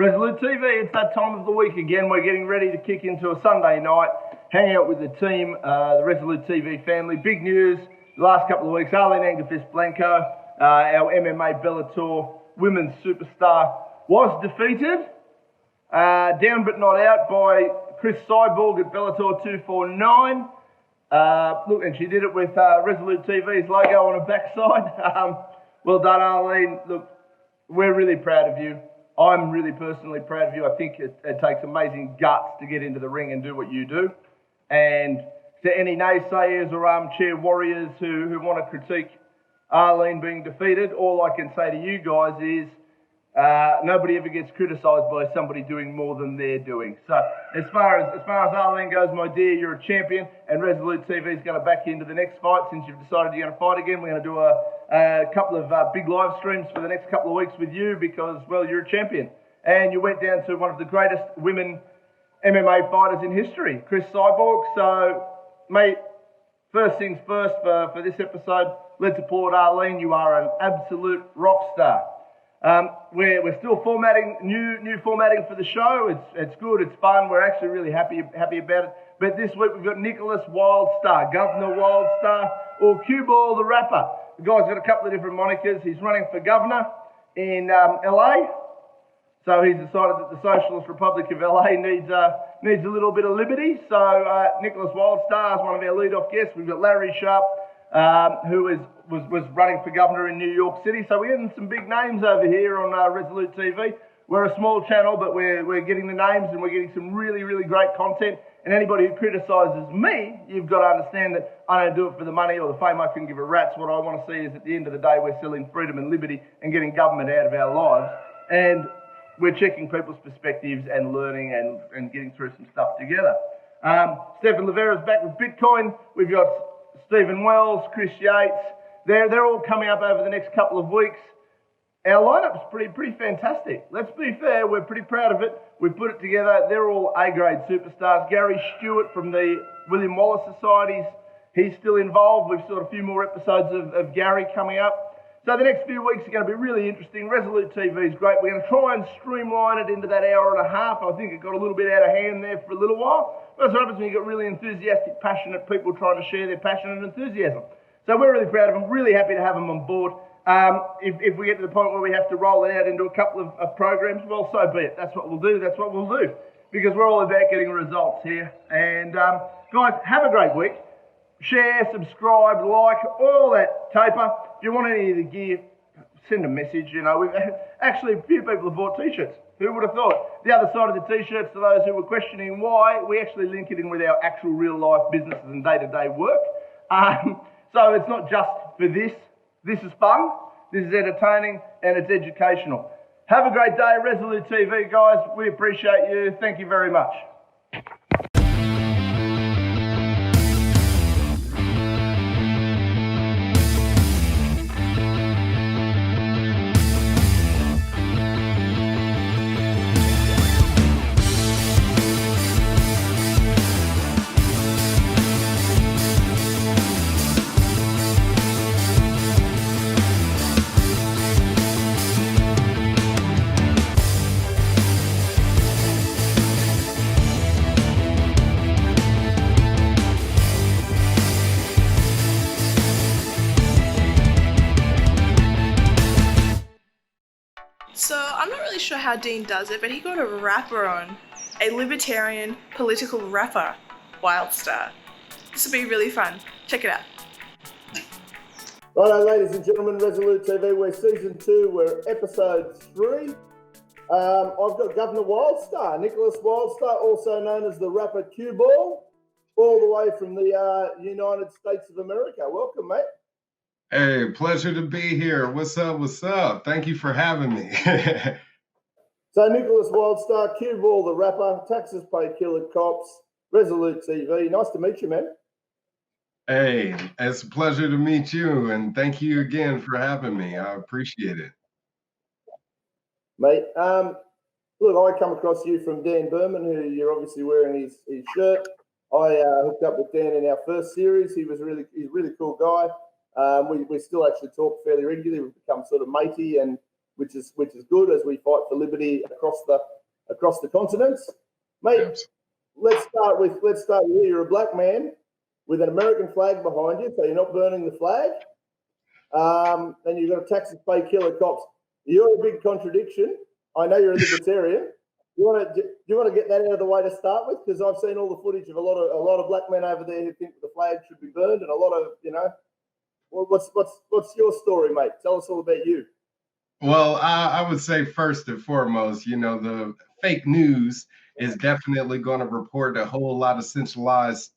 Resolute TV, it's that time of the week again. We're getting ready to kick into a Sunday night, hang out with the team, the Resolute TV family. Big news, the last couple of weeks, Arlene Blanco, our MMA Bellator women's superstar, was defeated, down but not out, by Chris Cyborg at Bellator 249. Look, and she did it with Resolute TV's logo on her backside. Well done, Arlene. Look, we're really proud of you. I'm really personally proud of you. I think it takes amazing guts to get into the ring and do what you do. And to any naysayers or armchair warriors who want to critique Arlene being defeated, all I can say to you guys is nobody ever gets criticised by somebody doing more than they're doing. So as far as Arlene goes, my dear, you're a champion, and Resolute TV is going to back you into the next fight. Since you've decided you're going to fight again, we're going to do a couple of big live streams for the next couple of weeks with you because, well, you're a champion. And you went down to one of the greatest women MMA fighters in history, Chris Cyborg. So, mate, first things first for this episode, let's applaud Arlene. You are an absolute rock star. We're still formatting new formatting for the show. It's good. It's fun. We're actually really happy about it. But this week we've got Nickolas Wildstar, Governor Wildstar, or Cue Ball the rapper. The guy's got a couple of different monikers. He's running for governor in LA. So he's decided that the Socialist Republic of LA needs a little bit of liberty. So Nickolas Wildstar is one of our lead-off guests. We've got Larry Sharp, who was running for governor in New York City. So we're getting some big names over here on Resolute TV. We're a small channel, but we're getting the names and we're getting some really, really great content. And anybody who criticises me, you've got to understand that I don't do it for the money or the fame. I couldn't give a rat's. What I want to see is at the end of the day, we're selling freedom and liberty and getting government out of our lives. And we're checking people's perspectives and learning and getting through some stuff together. Stephen Livera's back with Bitcoin. We've got Stephen Wells, Chris Yates. They're all coming up over the next couple of weeks. Our lineup's pretty fantastic. Let's be fair, we're pretty proud of it. We put it together. They're all A-grade superstars. Gary Stewart from the William Wallace Societies, he's still involved. We've still got a few more episodes of Gary coming up. So the next few weeks are going to be really interesting. Resolute TV is great. We're going to try and streamline it into that hour and a half. I think it got a little bit out of hand there for a little while. That's what happens when you got really enthusiastic, passionate people trying to share their passion and enthusiasm. So we're really proud of them, really happy to have them on board. If we get to the point where we have to roll it out into a couple of programs, well, so be it. That's what we'll do. That's what we'll do. Because we're all about getting results here. And guys, have a great week. Share, subscribe, like, all that taper. If you want any of the gear, send a message. You know, we've actually a few people have bought t-shirts. Who would have thought? The other side of the t-shirts, to those who were questioning why, we actually link it in with our actual real life businesses and day-to-day work. So it's not just for this. This is fun, this is entertaining, and it's educational. Have a great day, Resolute TV, guys. We appreciate you. Thank you very much. So, I'm not really sure how Dean does it, but he got a rapper on. A Libertarian political rapper, Wildstar. This will be really fun. Check it out. Righto, ladies and gentlemen, Resolute TV, we're season 2, we're episode 3. I've got Governor Wildstar, Nickolas Wildstar, also known as the rapper Cue Ball, all the way from the United States of America. Welcome, mate. Hey, pleasure to be here. What's up? What's up? Thank you for having me. So Nickolas Wildstar, Cue Ball the rapper, Taxes Pay Killer Cops, Resolute TV. Nice to meet you, man. Hey, it's a pleasure to meet you, and thank you again for having me. I appreciate it. Mate, look, I come across you from Dan Berman, who you're obviously wearing his shirt. I hooked up with Dan in our first series. He's a really cool guy. We still actually talk fairly regularly. We've become sort of matey, and which is good as we fight for liberty across the continents. Mate, Yes. let's start with you. You're a black man with an American flag behind you, so you're not burning the flag. And you've got a Texas pay killer cops. You're a big contradiction. I know you're a libertarian. Do you want to get that out of the way to start with? Because I've seen all the footage of a lot of black men over there who think the flag should be burned, and a lot of, you know, what's your story, mate? Tell us all about you. Well, I would say first and foremost, you know, the fake news is definitely going to report a whole lot of centralized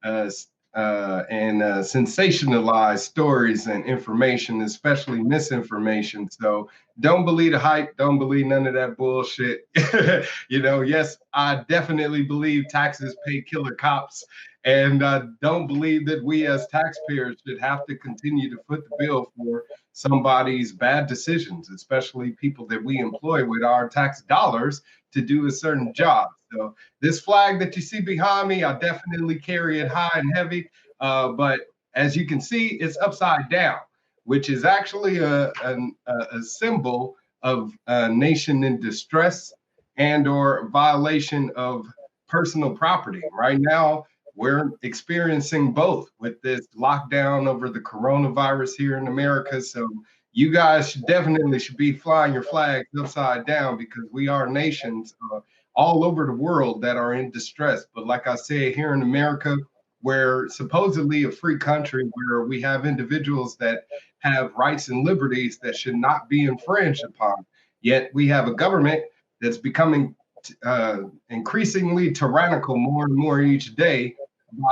and sensationalized stories and information, especially misinformation. So don't believe the hype. Don't believe none of that bullshit. You know, yes, I definitely believe taxes pay killer cops. And don't believe that we as taxpayers should have to continue to foot the bill for somebody's bad decisions, especially people that we employ with our tax dollars to do a certain job. So this flag that you see behind me, I definitely carry it high and heavy. But as you can see, it's upside down, which is actually a symbol of a nation in distress and or violation of personal property. Right now, we're experiencing both with this lockdown over the coronavirus here in America. So you guys definitely should be flying your flags upside down, because we are nations all over the world that are in distress. But like I said, here in America, we're supposedly a free country where we have individuals that have rights and liberties that should not be infringed upon. Yet we have a government that's becoming increasingly tyrannical more and more each day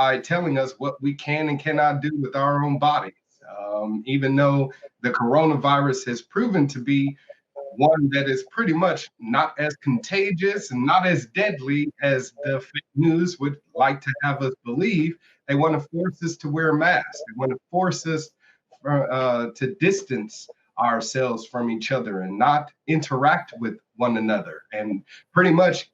by telling us what we can and cannot do with our own bodies. Even though the coronavirus has proven to be one that is pretty much not as contagious and not as deadly as the fake news would like to have us believe, they want to force us to wear masks. They want to force us to distance ourselves from each other and not interact with one another, and pretty much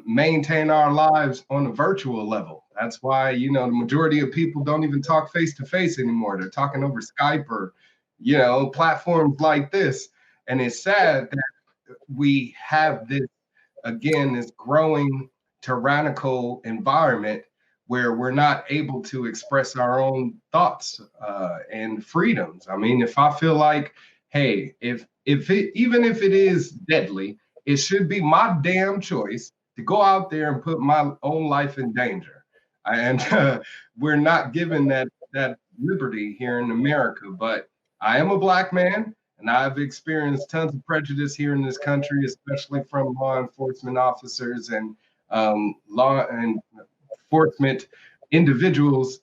maintain our lives on a virtual level. That's why, you know, the majority of people don't even talk face to face anymore. They're talking over Skype or, you know, platforms like this. And it's sad that we have this, again, this growing tyrannical environment where we're not able to express our own thoughts and freedoms. I mean, if I feel like, hey, even if it is deadly, it should be my damn choice to go out there and put my own life in danger. And we're not given that liberty here in America. But I am a black man, and I've experienced tons of prejudice here in this country, especially from law enforcement officers and law enforcement individuals,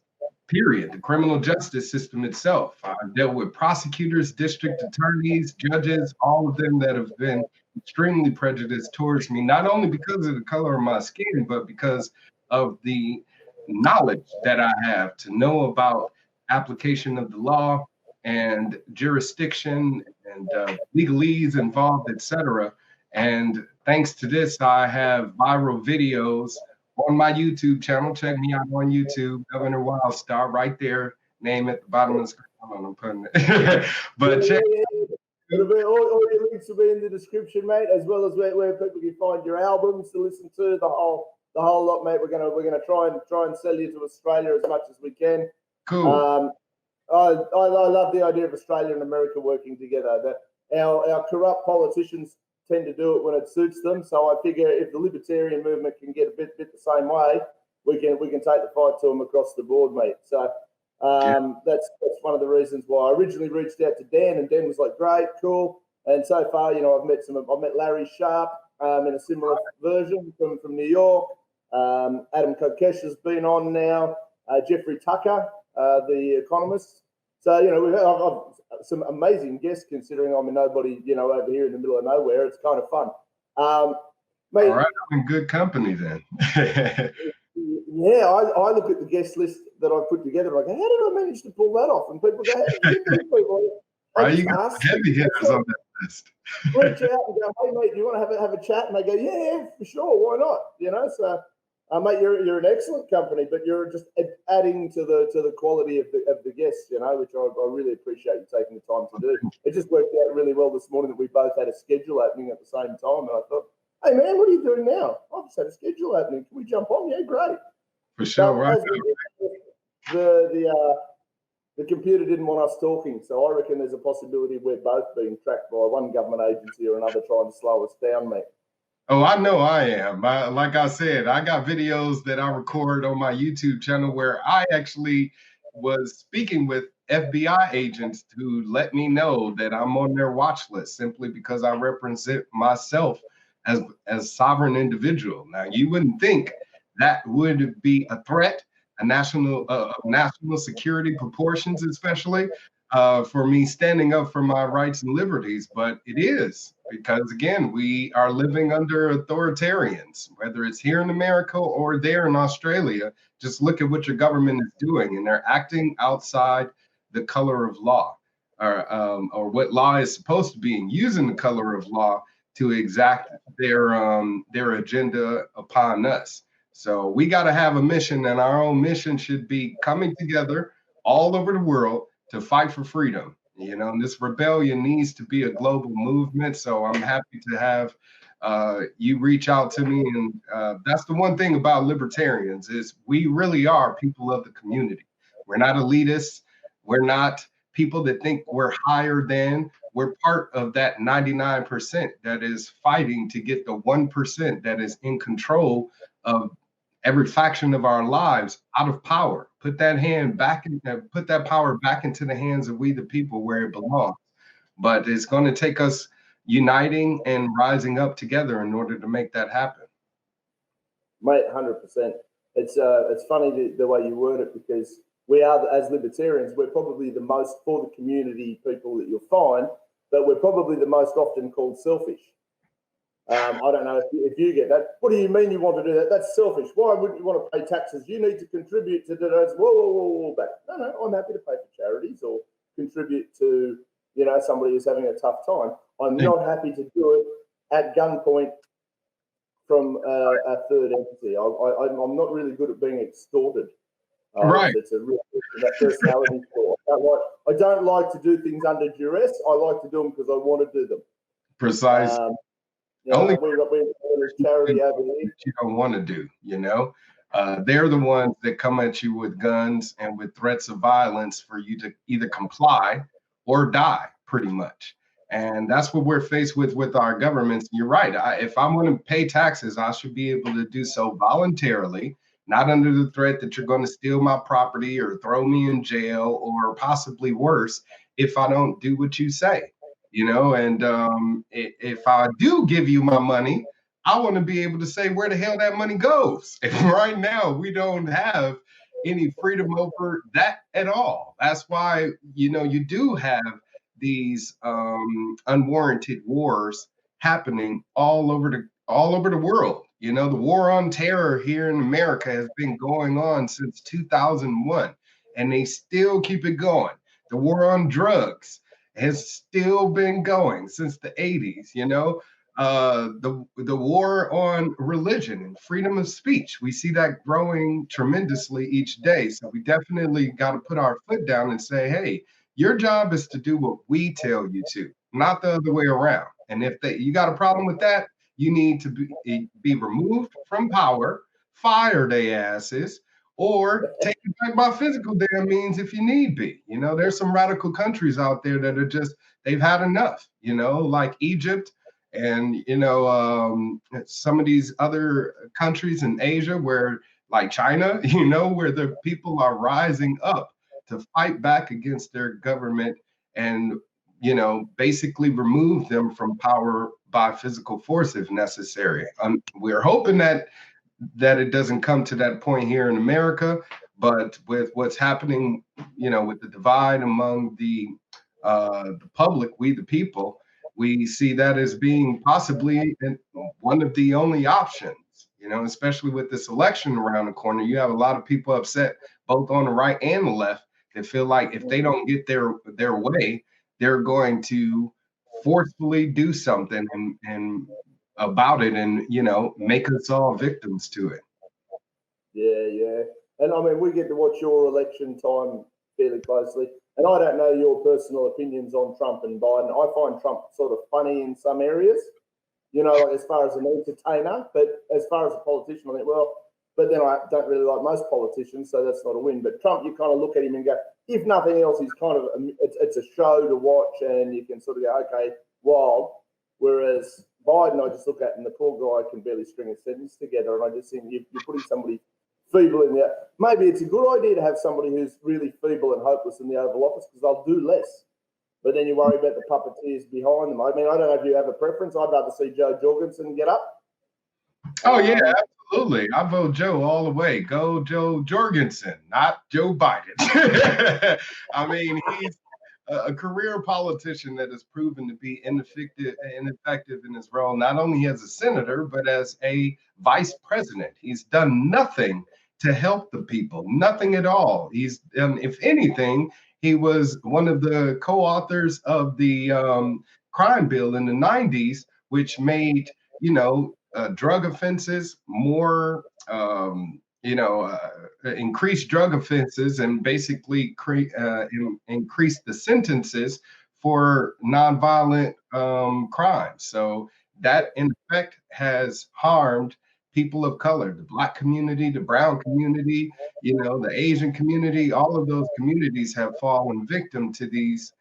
period. The criminal justice system itself. I've dealt with prosecutors, district attorneys, judges, all of them that have been extremely prejudiced towards me, not only because of the color of my skin, but because of the knowledge that I have to know about application of the law and jurisdiction and legalese involved, etc. And thanks to this, I have viral videos on my YouTube channel. Check me out on YouTube, Governor Wildstar, right there. Name at the bottom of the screen. I'm putting it. But check. All your links will be in the description, mate, as well as where people can find your albums to listen to, the whole lot, mate. We're gonna try and sell you to Australia as much as we can. Cool. I love the idea of Australia and America working together. That our corrupt politicians tend to do it when it suits them. So I figure if the libertarian movement can get a bit the same way, we can take the fight to them across the board, mate. So that's one of the reasons why I originally reached out to Dan, and Dan was like, great, cool. And so far, you know, I've met Larry Sharp in a similar version from New York. Adam Kokesh has been on now. Jeffrey Tucker, the economist. So, you know, we've I've some amazing guests, considering I'm a nobody, you know, over here in the middle of nowhere. It's kind of fun. Mate, all right, I'm in good company then. Yeah, I look at the guest list that I've put together, like, how did I manage to pull that off? And people go, how did you people? Right, you got heavy hitters on that list. Reach out and go, hey, mate, do you want to have a chat? And they go, yeah, for sure, why not? You know, so Mate, you're an excellent company, but you're just adding to the quality of the guests, you know, which I really appreciate you taking the time to do. It just worked out really well this morning that we both had a schedule opening at the same time, and I thought, hey man, what are you doing now? I've just had a schedule opening. Can we jump on? Yeah, great. For sure, right? The computer didn't want us talking, so I reckon there's a possibility we're both being tracked by one government agency or another trying to slow us down, mate. Oh, I know I am. Like I said, I got videos that I record on my YouTube channel where I actually was speaking with FBI agents who let me know that I'm on their watch list simply because I represent myself as sovereign individual. Now, you wouldn't think that would be a threat, a national security proportions, especially for me standing up for my rights and liberties, but it is because, again, we are living under authoritarians, whether it's here in America or there in Australia. Just look at what your government is doing, and they're acting outside the color of law, or what law is supposed to be, and using the color of law to exact their agenda upon us. So we got to have a mission, and our own mission should be coming together all over the world to fight for freedom. You know, and this rebellion needs to be a global movement. So I'm happy to have you reach out to me. And that's the one thing about libertarians is we really are people of the community. We're not elitists. We're not people that think we're higher than. We're part of that 99% that is fighting to get the 1% that is in control of every faction of our lives out of power. Put that power back into the hands of we the people where it belongs. But it's going to take us uniting and rising up together in order to make that happen. Mate, 100%. It's funny the way you word it, because we are, as libertarians, we're probably the most for the community people that you'll find, but we're probably the most often called selfish. I don't know if you get that. What do you mean you want to do that? That's selfish. Why wouldn't you want to pay taxes? You need to contribute to those. Whoa, back. No, I'm happy to pay for charities or contribute to, you know, somebody who's having a tough time. I'm not happy to do it at gunpoint from a third entity. I'm not really good at being extorted. Right. It's a real personality flaw. I don't like to do things under duress. I like to do them because I want to do them. Precisely. Only charity over here. You don't want to do, you know. They're the ones that come at you with guns and with threats of violence for you to either comply or die, pretty much. And that's what we're faced with our governments. You're right. If I'm going to pay taxes, I should be able to do so voluntarily, not under the threat that you're going to steal my property or throw me in jail or possibly worse if I don't do what you say. You know, and if I do give you my money, I want to be able to say where the hell that money goes. And right now, we don't have any freedom over that at all. That's why, you know, you do have these unwarranted wars happening all over the world. You know, the war on terror here in America has been going on since 2001, and they still keep it going. The war on drugs has still been going since the 80s, you know. The war on religion and freedom of speech, we see that growing tremendously each day. So we definitely got to put our foot down and say, hey, your job is to do what we tell you to, not the other way around. And if you got a problem with that, you need to be removed from power, fire their asses, or take it back by physical damn means if you need be. You know, there's some radical countries out there that are just, they've had enough, you know, like Egypt and, you know, some of these other countries in Asia where, like China, you know, where the people are rising up to fight back against their government and, you know, basically remove them from power by physical force if necessary. We're hoping that it doesn't come to that point here in America, but with what's happening, you know, with the divide among the public, we the people, we see that as being possibly one of the only options, you know, especially with this election around the corner. You have a lot of people upset both on the right and the left that feel like if they don't get their way, they're going to forcefully do something and about it and, you know, make us all victims to it. Yeah. And I mean, we get to watch your election time fairly closely. And I don't know your personal opinions on Trump and Biden. I find Trump sort of funny in some areas, like as far as an entertainer, but as far as a politician, I think, well, but then I don't really like most politicians, so that's not a win. But Trump, you kind of look at him and go, if nothing else, he's kind of, it's a show to watch, and you can sort of go, okay, wild. Whereas Biden, I just look at, and the poor guy can barely string a sentence together, and I just think you're putting somebody feeble in there. Maybe it's a good idea to have somebody who's really feeble and hopeless in the Oval Office because they'll do less. But then you worry about the puppeteers behind them. I mean, I don't know if you have a preference. I'd rather see Joe Jorgensen get up. Oh, yeah, absolutely. I vote Joe all the way. Go Joe Jorgensen, not Joe Biden. I mean, he's a career politician that has proven to be ineffective in his role, not only as a senator, but as a vice president. He's done nothing to help the people, nothing at all. He's, if anything, he was one of the co-authors of the crime bill in the 90s, which made, drug offenses more, increased drug offenses and basically increase the sentences for nonviolent crimes. So that, in effect, has harmed people of color, the Black community, the brown community, the Asian community. All of those communities have fallen victim to these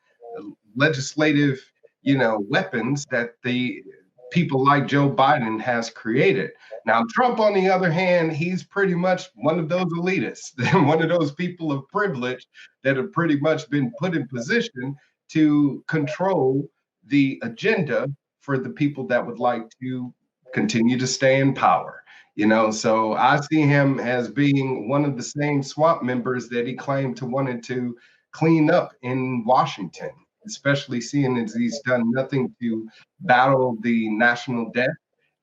legislative, weapons that the people like Joe Biden has created. Now, Trump, on the other hand, he's pretty much one of those elitists, one of those people of privilege that have pretty much been put in position to control the agenda for the people that would like to continue to stay in power. So I see him as being one of the same swamp members that he claimed to wanted to clean up in Washington, especially seeing as he's done nothing to battle the national debt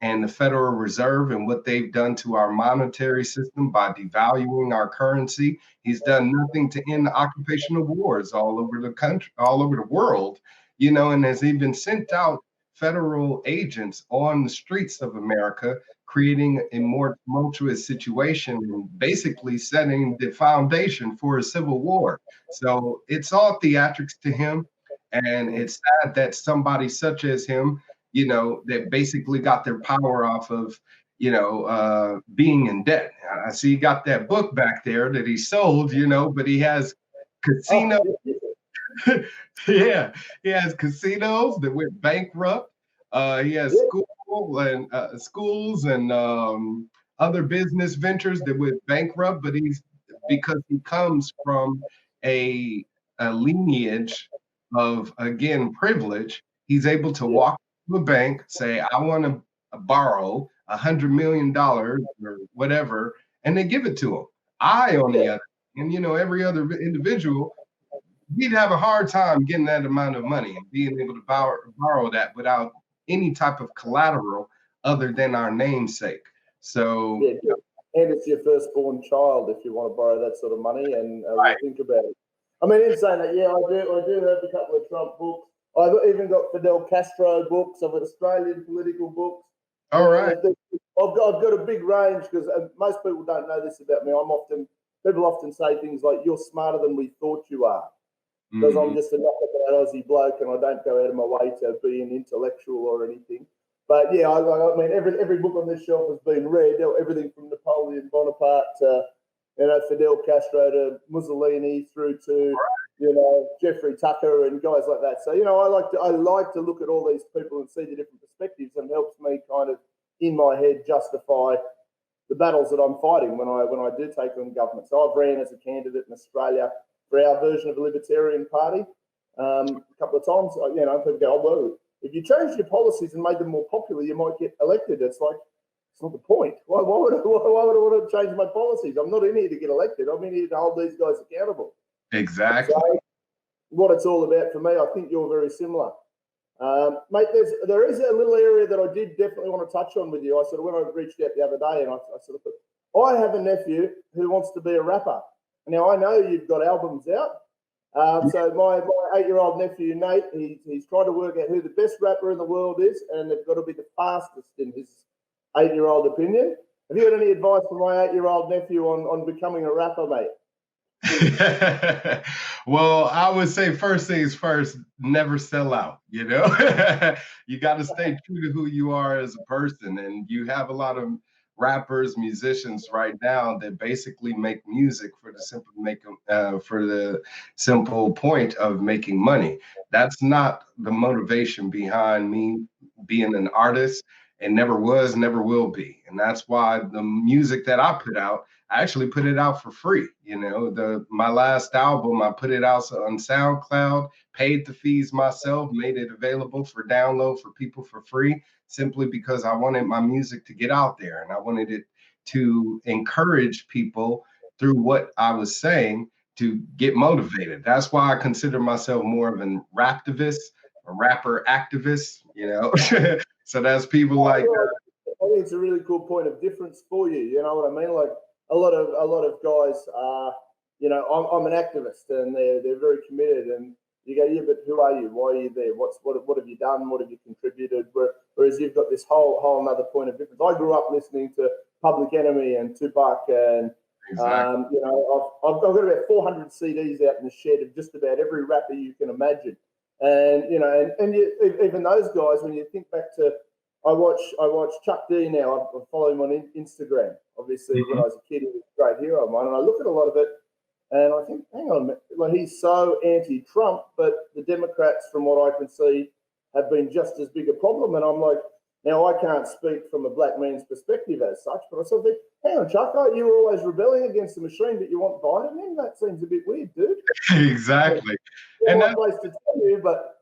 and the Federal Reserve and what they've done to our monetary system by devaluing our currency. He's done nothing to end the occupational wars all over the country, all over the world, and has even sent out federal agents on the streets of America, creating a more tumultuous situation and basically setting the foundation for a civil war. So it's all theatrics to him. And it's sad that somebody such as him, that basically got their power off of, being in debt. I see he got that book back there that he sold, but he has casinos. Yeah, he has casinos that went bankrupt. He has schools and other business ventures that went bankrupt, but because he comes from a lineage of, again, privilege, he's able to walk to a bank, say, I want to borrow $100 million or whatever, and they give it to him. On the other, and every other individual, we'd have a hard time getting that amount of money and being able to borrow that without any type of collateral other than our namesake. So, and it's your firstborn child if you want to borrow that sort of money, and right. Think about it. I mean, in saying that, I do have a couple of Trump books. I've even got Fidel Castro books. I've got Australian political books. All right. I've got a big range because most people don't know this about me. People often say things like, "You're smarter than we thought you are," because I'm just a knockabout Aussie bloke and I don't go out of my way to be an intellectual or anything. But yeah, I mean, every book on this shelf has been read. Everything from Napoleon Bonaparte to Fidel Castro to Mussolini through to Jeffrey Tucker and guys like that. So I like to look at all these people and see the different perspectives, and it helps me kind of in my head justify the battles that I'm fighting when I do take on government. So I've ran as a candidate in Australia for our version of the Libertarian Party a couple of times. People go, "Oh, well, if you changed your policies and made them more popular, you might get elected." It's like, it's not the point. Why would I want to change my policies? I'm not in here to get elected. I'm in here to hold these guys accountable. Exactly. So what it's all about for me, I think you're very similar. Mate, there is a little area that I did definitely want to touch on with you. When I reached out the other day and I have a nephew who wants to be a rapper. Now, I know you've got albums out. So my 8-year-old nephew, Nate, he's trying to work out who the best rapper in the world is, and they've got to be the fastest in his 8-year-old opinion. Have you got any advice for my 8-year-old nephew on becoming a rapper, mate? Well, I would say first things first, never sell out, you know. You got to stay true to who you are as a person. And you have a lot of rappers, musicians right now that basically make music for the simple point of making money. That's not the motivation behind me being an artist, and never was, never will be. And that's why the music that I put out, I actually put it out for free. You know, my last album, I put it out on SoundCloud, paid the fees myself, made it available for download for people for free, simply because I wanted my music to get out there, and I wanted it to encourage people through what I was saying to get motivated. That's why I consider myself more of an raptivist, a rapper activist, you know. So that's people like. I think it's a really cool point of difference for you. You know what I mean? Like a lot of guys are, you know, I'm an activist, and they're very committed. And you go, yeah, but who are you? Why are you there? What have you done? What have you contributed? Whereas you've got this whole another point of difference. I grew up listening to Public Enemy and Tupac, and Exactly. you know, I've got about 400 CDs out in the shed of just about every rapper you can imagine. And you know, and even those guys, when you think back to, I watch Chuck D now. I follow him on Instagram. Obviously, when I was a kid, he was a great hero of mine, and I look at a lot of it, and I think, hang on a minute, like he's so anti-Trump, but the Democrats, from what I can see, have been just as big a problem. And I'm like, now I can't speak from a black man's perspective as such, but I sort of think, hang on, Chuck, you were always rebelling against the machine, but you want Biden in? That seems a bit weird, dude. Exactly. And that's place to tell you, but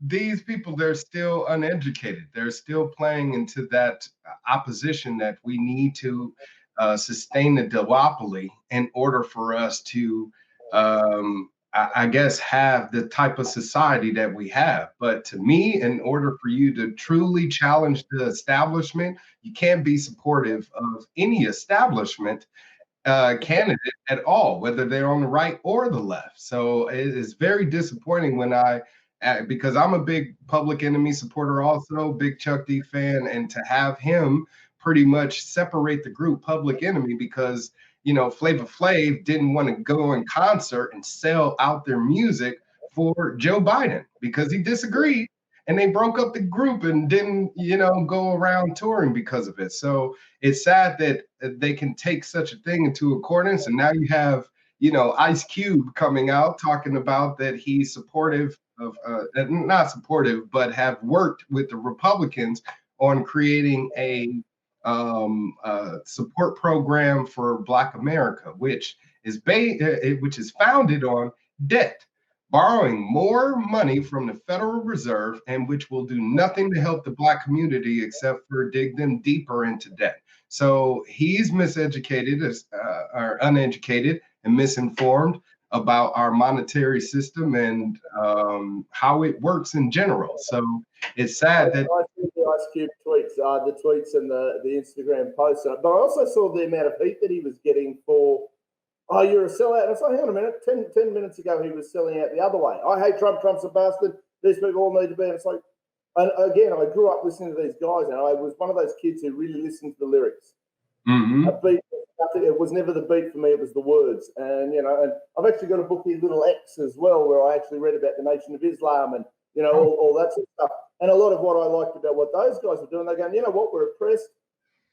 these people, they're still uneducated. They're still playing into that opposition that we need to sustain the duopoly in order for us to, I guess, have the type of society that we have. But to me, in order for you to truly challenge the establishment, you can't be supportive of any establishment candidate at all, whether they're on the right or the left. So it is very disappointing when because I'm a big Public Enemy supporter, also big Chuck D fan, and to have him pretty much separate the group Public Enemy because, you know, Flavor Flav didn't want to go in concert and sell out their music for Joe Biden because he disagreed, and they broke up the group and didn't, you know, go around touring because of it. So it's sad that they can take such a thing into accordance, and now you have, you know, Ice Cube coming out talking about that he's supportive of, not supportive, but have worked with the Republicans on creating a support program for Black America, which is founded on debt, borrowing more money from the Federal Reserve, and which will do nothing to help the Black community except for dig them deeper into debt. So he's miseducated or uneducated and misinformed about our monetary system and how it works in general. So it's sad that I see the Ice Cube tweets, the tweets and the Instagram posts, but I also saw the amount of heat that he was getting for, oh, you're a sellout. And I thought, hang on a minute, 10 minutes ago he was selling out the other way. I hate Trump, Trump's a bastard, these people all need to be. And it's like, and again, I grew up listening to these guys, and I was one of those kids who really listened to the lyrics. A beat, it was never the beat for me, it was the words. And, you know, and I've actually got a book here, Little X, as well, where I actually read about the Nation of Islam and, you know, all that sort of stuff. And a lot of what I liked about what those guys were doing, they're going, you know what, we're oppressed.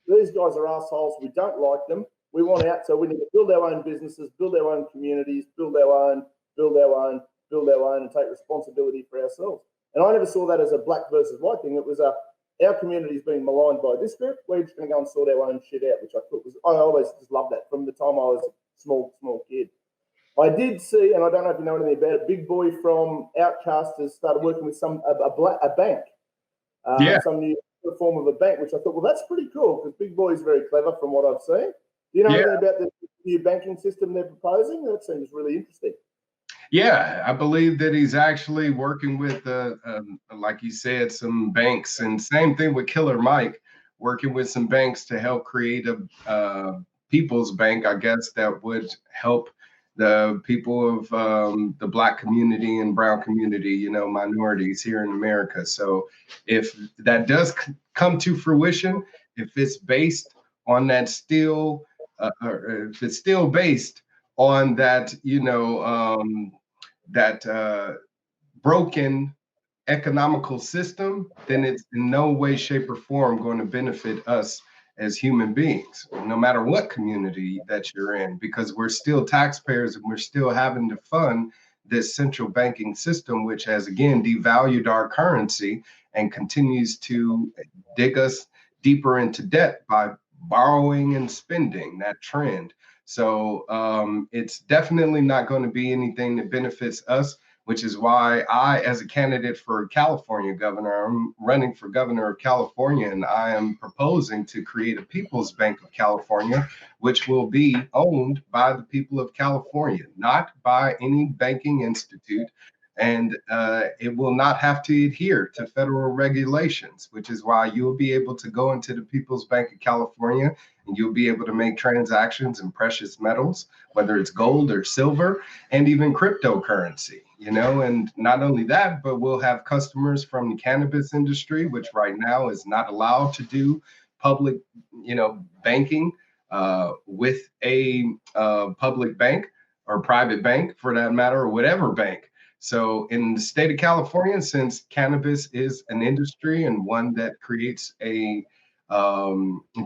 These guys are assholes. We don't like them. We want out. So we need to build our own businesses, build our own communities, build our own, and take responsibility for ourselves. And I never saw that as a black versus white thing. It was our community's being maligned by this group. We're just going to go and sort our own shit out, which I thought was, I always just loved that from the time I was a small kid. I did see, and I don't know if you know anything about it, Big Boy from Outcast has started working with a bank, some new form of a bank, which I thought, well, that's pretty cool because Big Boy is very clever from what I've seen. Do you know anything about the new banking system they're proposing? That seems really interesting. Yeah, I believe that he's actually working with, like you said, some banks, and same thing with Killer Mike, working with some banks to help create a people's bank, I guess, that would help the people of the Black community and brown community, you know, minorities here in America. So if that does come to fruition, if it's based on that still, or if it's still based on that, that broken economical system, then it's in no way, shape, or form going to benefit us as human beings, no matter what community that you're in, because we're still taxpayers and we're still having to fund this central banking system, which has again devalued our currency and continues to dig us deeper into debt by borrowing and spending, that trend. So it's definitely not going to be anything that benefits us, which is why I, as a candidate for California governor, I'm running for governor of California, and I am proposing to create a People's Bank of California, which will be owned by the people of California, not by any banking institute. And it will not have to adhere to federal regulations, which is why you'll be able to go into the People's Bank of California and you'll be able to make transactions in precious metals, whether it's gold or silver, and even cryptocurrency, and not only that, but we'll have customers from the cannabis industry, which right now is not allowed to do public, banking with a public bank or private bank for that matter, or whatever bank. So in the state of California, since cannabis is an industry and one that creates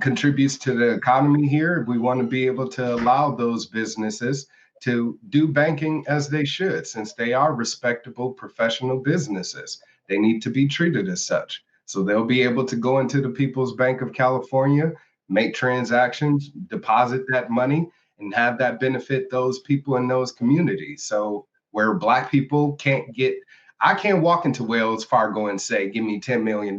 contributes to the economy here, we want to be able to allow those businesses to do banking as they should, since they are respectable professional businesses. They need to be treated as such. So they'll be able to go into the People's Bank of California, make transactions, deposit that money, and have that benefit those people in those communities. So where Black people I can't walk into Wells Fargo and say, give me $10 million.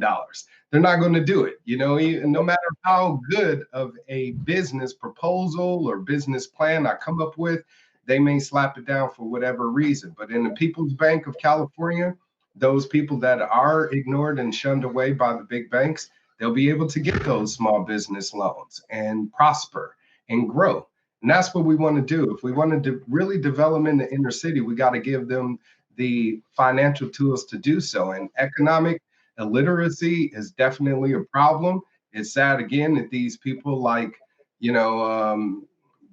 They're not going to do it. No matter how good of a business proposal or business plan I come up with, they may slap it down for whatever reason. But in the People's Bank of California, those people that are ignored and shunned away by the big banks, they'll be able to get those small business loans and prosper and grow. And that's what we want to do. If we want to really develop in the inner city, we got to give them the financial tools to do so. And economic illiteracy is definitely a problem. It's sad, again, that these people like,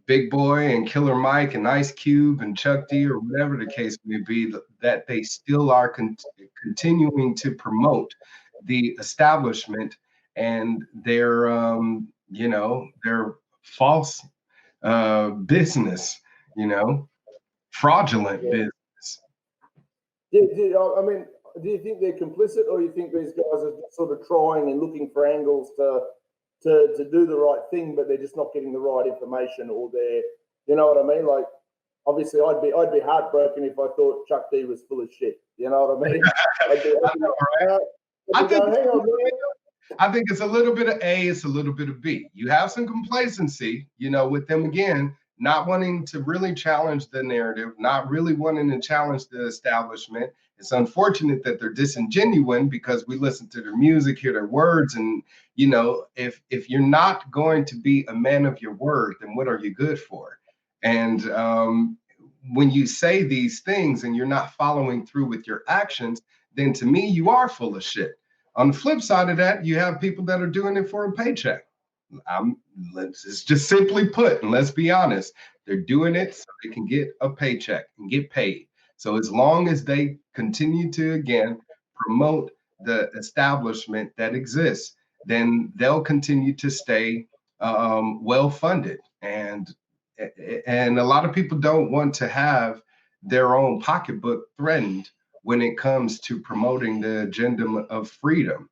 Big Boy and Killer Mike and Ice Cube and Chuck D, or whatever the case may be, that they still are continuing to promote the establishment and their false business, fraudulent business. Do you think they're complicit, or do you think these guys are sort of trying and looking for angles to do the right thing, but they're just not getting the right information, or they're, you know what I mean? Like, obviously, I'd be heartbroken if I thought Chuck D was full of shit. You know what I mean? I think it's a little bit of A, it's a little bit of B. You have some complacency, with them, again, not wanting to really challenge the narrative, not really wanting to challenge the establishment. It's unfortunate that they're disingenuine, because we listen to their music, hear their words, and if you're not going to be a man of your word, then what are you good for? And when you say these things and you're not following through with your actions, then to me, you are full of shit. On the flip side of that, you have people that are doing it for a paycheck. It's just simply put, and let's be honest, they're doing it so they can get a paycheck and get paid. So as long as they continue to, again, promote the establishment that exists, then they'll continue to stay well-funded. And a lot of people don't want to have their own pocketbook threatened when it comes to promoting the agenda of freedom.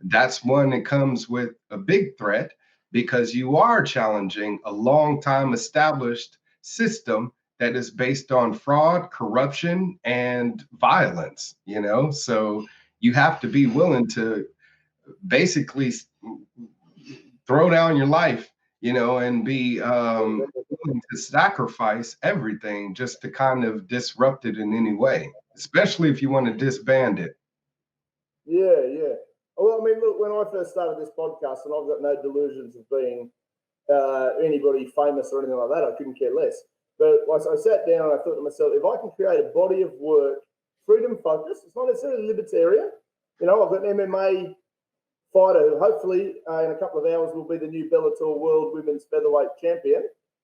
That's one that comes with a big threat, because you are challenging a long time established system that is based on fraud, corruption, and violence, so you have to be willing to basically throw down your life, and be willing to sacrifice everything just to kind of disrupt it in any way, especially if you want to disband it. Yeah. Well, I mean, look, when I first started this podcast, and I've got no delusions of being anybody famous or anything like that, I couldn't care less. But I sat down and I thought to myself, if I can create a body of work, freedom focused, it's not necessarily libertarian. I've got an MMA fighter who hopefully in a couple of hours will be the new Bellator World Women's Featherweight Champion.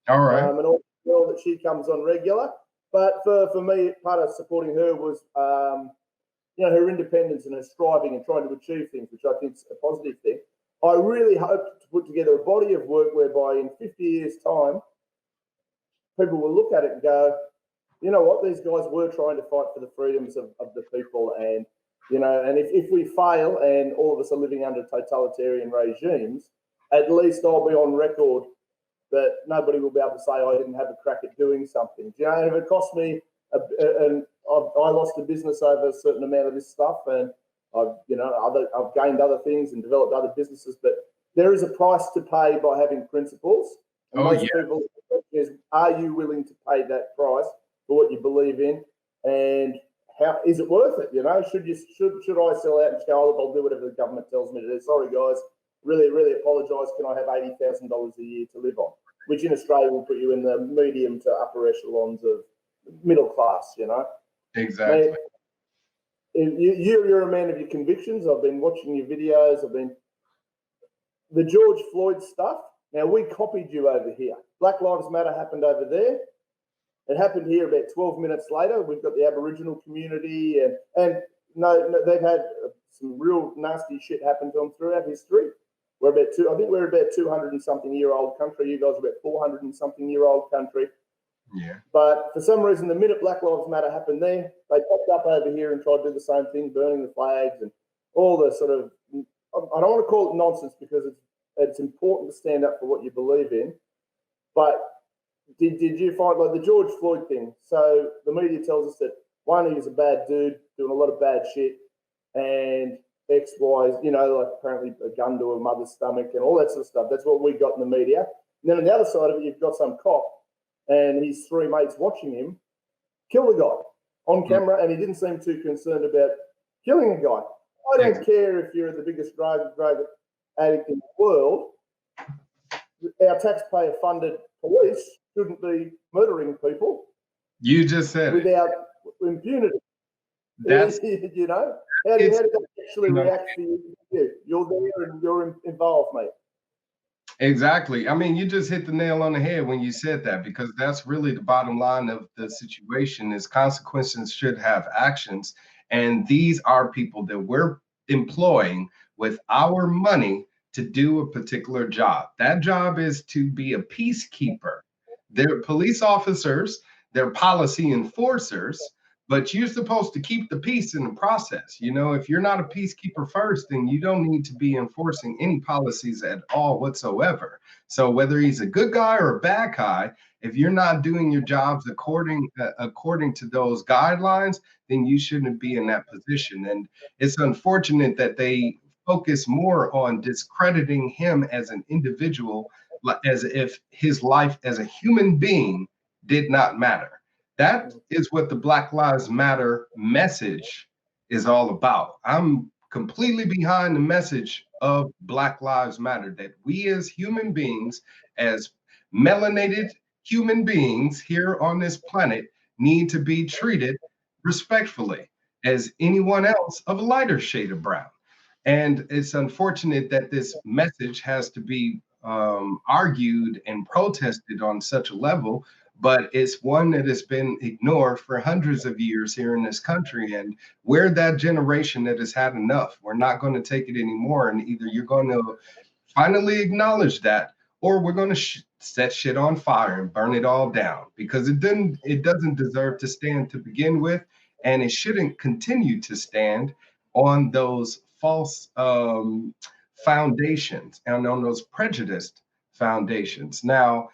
All right. And all that she comes on regular. But for me, part of supporting her was, her independence and her striving and trying to achieve things, which I think is a positive thing. I really hope to put together a body of work whereby in 50 years' time, people will look at it and go, you know what, these guys were trying to fight for the freedoms of the people. And, and if we fail and all of us are living under totalitarian regimes, at least I'll be on record that nobody will be able to say I didn't have a crack at doing something. And if it cost me, and I lost a business over a certain amount of this stuff, and I've gained other things and developed other businesses, but there is a price to pay by having principles. And most people is, are you willing to pay that price for what you believe in, and how is it worth it? Should I sell out and just go, oh, look, I'll do whatever the government tells me to do? Sorry, guys, really, really apologise. Can I have $80,000 a year to live on? Which in Australia will put you in the medium to upper echelons of middle class. Exactly. You're a man of your convictions. I've been watching your videos. The George Floyd stuff. Now, we copied you over here. Black Lives Matter happened over there. It happened here about 12 minutes later. We've got the Aboriginal community, and they've had some real nasty shit happen to them throughout history. I think we're about 200 and something year old country. You guys are about 400 and something year old country. Yeah. But for some reason, the minute Black Lives Matter happened there, they popped up over here and tried to do the same thing, burning the flags and all the sort of, I don't want to call it nonsense because it's important to stand up for what you believe in. But did you find like the George Floyd thing? So the media tells us that one, he was a bad dude doing a lot of bad shit, and X, Y, like apparently a gun to a mother's stomach and all that sort of stuff. That's what we got in the media. And then on the other side of it, you've got some cop and his three mates watching him kill the guy on camera, and he didn't seem too concerned about killing a guy. I don't care if you're the biggest drug addict in the world. Our taxpayer-funded police shouldn't be murdering people. You just said without impunity. That's How did that actually react to you? You're there and you're involved, mate. Exactly. I mean, you just hit the nail on the head when you said that, because that's really the bottom line of the situation is consequences should have actions. And these are people that we're employing with our money to do a particular job. That job is to be a peacekeeper. They're police officers, they're policy enforcers, but you're supposed to keep the peace in the process. If you're not a peacekeeper first, then you don't need to be enforcing any policies at all whatsoever. So whether he's a good guy or a bad guy, if you're not doing your jobs according to those guidelines, then you shouldn't be in that position. And it's unfortunate that they focus more on discrediting him as an individual, as if his life as a human being did not matter. That is what the Black Lives Matter message is all about. I'm completely behind the message of Black Lives Matter, that we as human beings, as melanated human beings here on this planet, need to be treated respectfully as anyone else of a lighter shade of brown. And it's unfortunate that this message has to be argued and protested on such a level, but it's one that has been ignored for hundreds of years here in this country. And we're that generation that has had enough. We're not going to take it anymore. And either you're going to finally acknowledge that, or we're going to set shit on fire and burn it all down, because it doesn't deserve to stand to begin with. And it shouldn't continue to stand on those false foundations and on those prejudiced foundations. Now,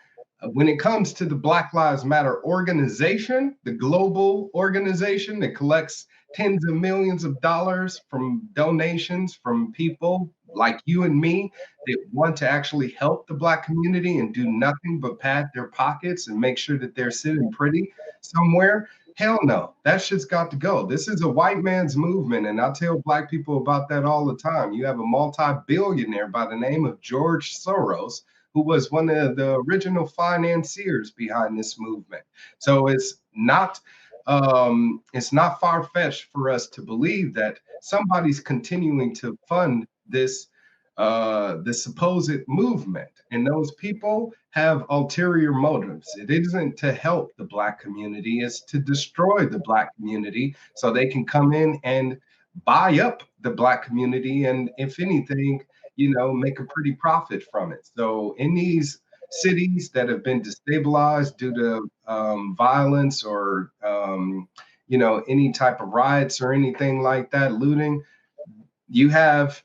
when it comes to the Black Lives Matter organization, the global organization that collects tens of millions of dollars from donations from people like you and me that want to actually help the Black community and do nothing but pad their pockets and make sure that they're sitting pretty somewhere, hell no, that shit's got to go. This is a white man's movement, and I tell Black people about that all the time. You have a multi-billionaire by the name of George Soros, who was one of the original financiers behind this movement. So it's not far-fetched for us to believe that somebody's continuing to fund this the supposed movement. And those people have ulterior motives. It isn't to help the Black community, it's to destroy the Black community so they can come in and buy up the Black community. And if anything, make a pretty profit from it. So in these cities that have been destabilized due to violence or, any type of riots or anything like that, looting, you have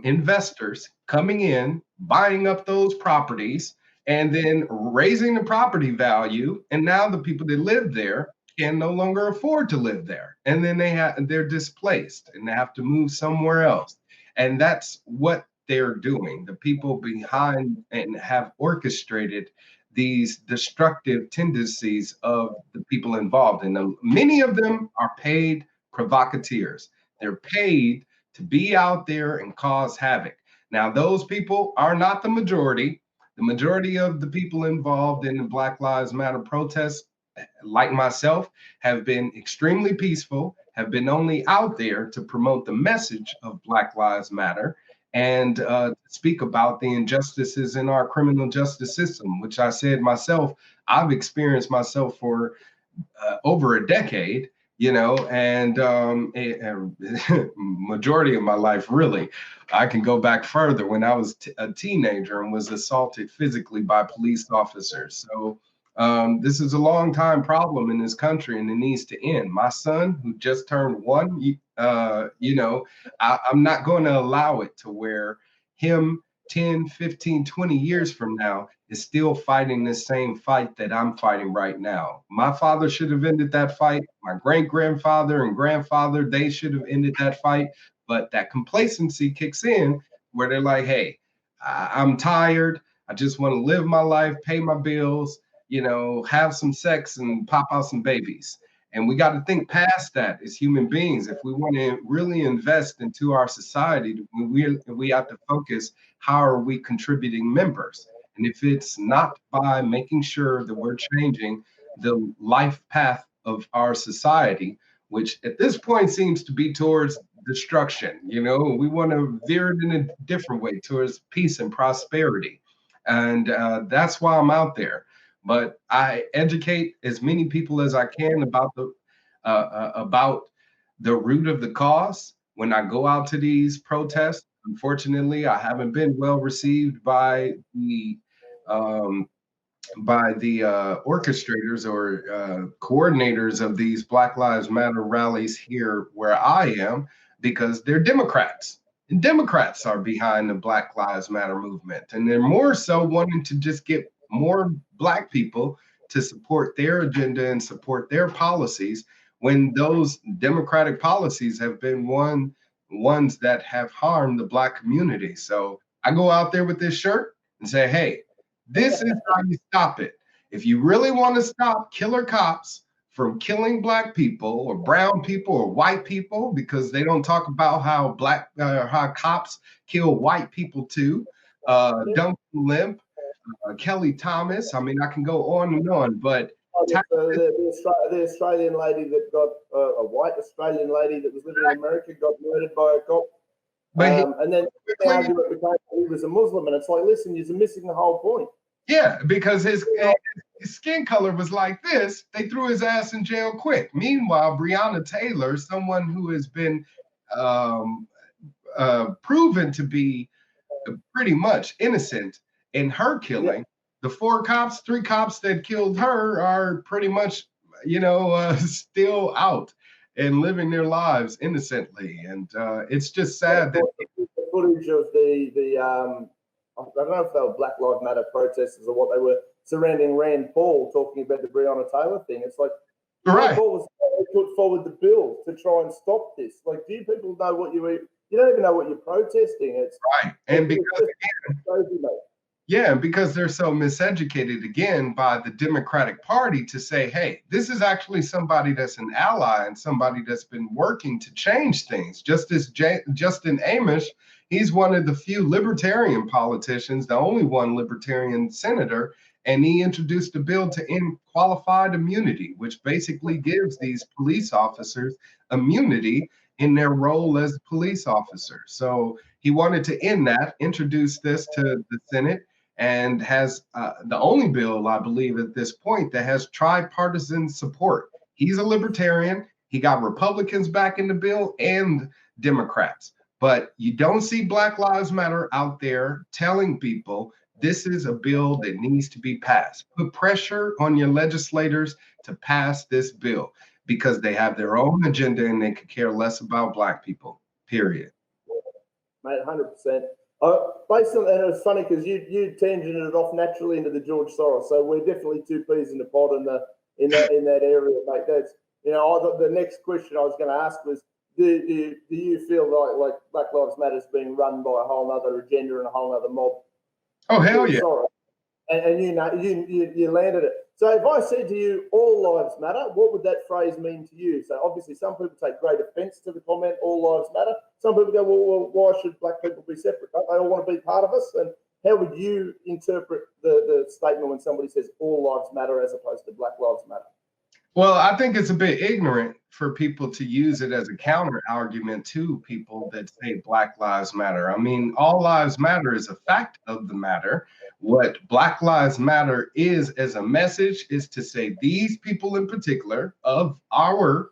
investors coming in, buying up those properties, and then raising the property value. And now the people that live there can no longer afford to live there. And then they're displaced and they have to move somewhere else. And that's what they're doing. The people behind and have orchestrated these destructive tendencies of the people involved in them. Many of them are paid provocateurs. They're paid to be out there and cause havoc. Now, those people are not the majority. The majority of the people involved in the Black Lives Matter protests, like myself, have been extremely peaceful, have been only out there to promote the message of Black Lives Matter and speak about the injustices in our criminal justice system, which I said myself, I've experienced myself for over a decade. And a majority of my life, really, I can go back further when I was a teenager and was assaulted physically by police officers. So this is a long time problem in this country and it needs to end. My son, who just turned 1, I'm not going to allow it to where him 10, 15, 20 years from now is still fighting the same fight that I'm fighting right now. My father should have ended that fight. My great-grandfather and grandfather, they should have ended that fight. But that complacency kicks in where they're like, hey, I'm tired. I just want to live my life, pay my bills, have some sex and pop out some babies. And we got to think past that as human beings. If we want to really invest into our society, we have to focus, how are we contributing members? And if it's not by making sure that we're changing the life path of our society, which at this point seems to be towards destruction, we want to veer it in a different way towards peace and prosperity. And that's why I'm out there. But I educate as many people as I can about the root of the cause. When I go out to these protests, unfortunately, I haven't been well received by the orchestrators or coordinators of these Black Lives Matter rallies here where I am, because they're Democrats. And Democrats are behind the Black Lives Matter movement. And they're more so wanting to just get more Black people to support their agenda and support their policies, when those Democratic policies have been ones that have harmed the Black community. So I go out there with this shirt and say, hey, this is how you stop it. If you really want to stop killer cops from killing Black people or brown people or white people, because they don't talk about how how cops kill white people too. Duncan Limp, Kelly Thomas. I mean, I can go on and on, but the Australian lady that got a white Australian lady that was living in America got murdered by a cop. And then he was a Muslim, and it's like, listen, you're missing the whole point. Yeah, because his skin color was like this, they threw his ass in jail quick. Meanwhile, Breonna Taylor, someone who has been proven to be pretty much innocent in her killing, the 3 cops that killed her are pretty much, still out and living their lives innocently. And it's just sad that the footage of the I don't know if they were Black Lives Matter protesters or what they were, surrounding Rand Paul, talking about the Breonna Taylor thing. It's like, Rand Paul was put forward the bill to try and stop this. Like, do you people know what you don't even know what you're protesting? It's right. And because they're so miseducated again by the Democratic Party to say, hey, this is actually somebody that's an ally and somebody that's been working to change things. Just as Justin Amish, he's one of the few Libertarian politicians, the only one Libertarian senator, and he introduced a bill to end qualified immunity, which basically gives these police officers immunity in their role as police officers. So he wanted to end that, introduce this to the Senate, and has the only bill, I believe, at this point that has tripartisan support. He's a libertarian. He got Republicans back in the bill and Democrats. But you don't see Black Lives Matter out there telling people this is a bill that needs to be passed. Put pressure on your legislators to pass this bill because they have their own agenda and they could care less about Black people, period. Mate, 100%. Based on that, it's funny because you tangented it off naturally into the George Soros. So we're definitely two peas in a pod in that area, mate. That's, you know, the next question I was going to ask was, do you feel like Black Lives Matter is being run by a whole other agenda and a whole other mob? Oh, hell yeah. And you landed it. So if I said to you, all lives matter, what would that phrase mean to you? So obviously some people take great offense to the comment, all lives matter. Some people go, well, why should Black people be separate? Don't they all want to be part of us? And how would you interpret the statement when somebody says all lives matter as opposed to Black Lives Matter? Well, I think it's a bit ignorant for people to use it as a counter argument to people that say Black Lives Matter. I mean, all lives matter is a fact of the matter. What Black Lives Matter is as a message is to say these people in particular of our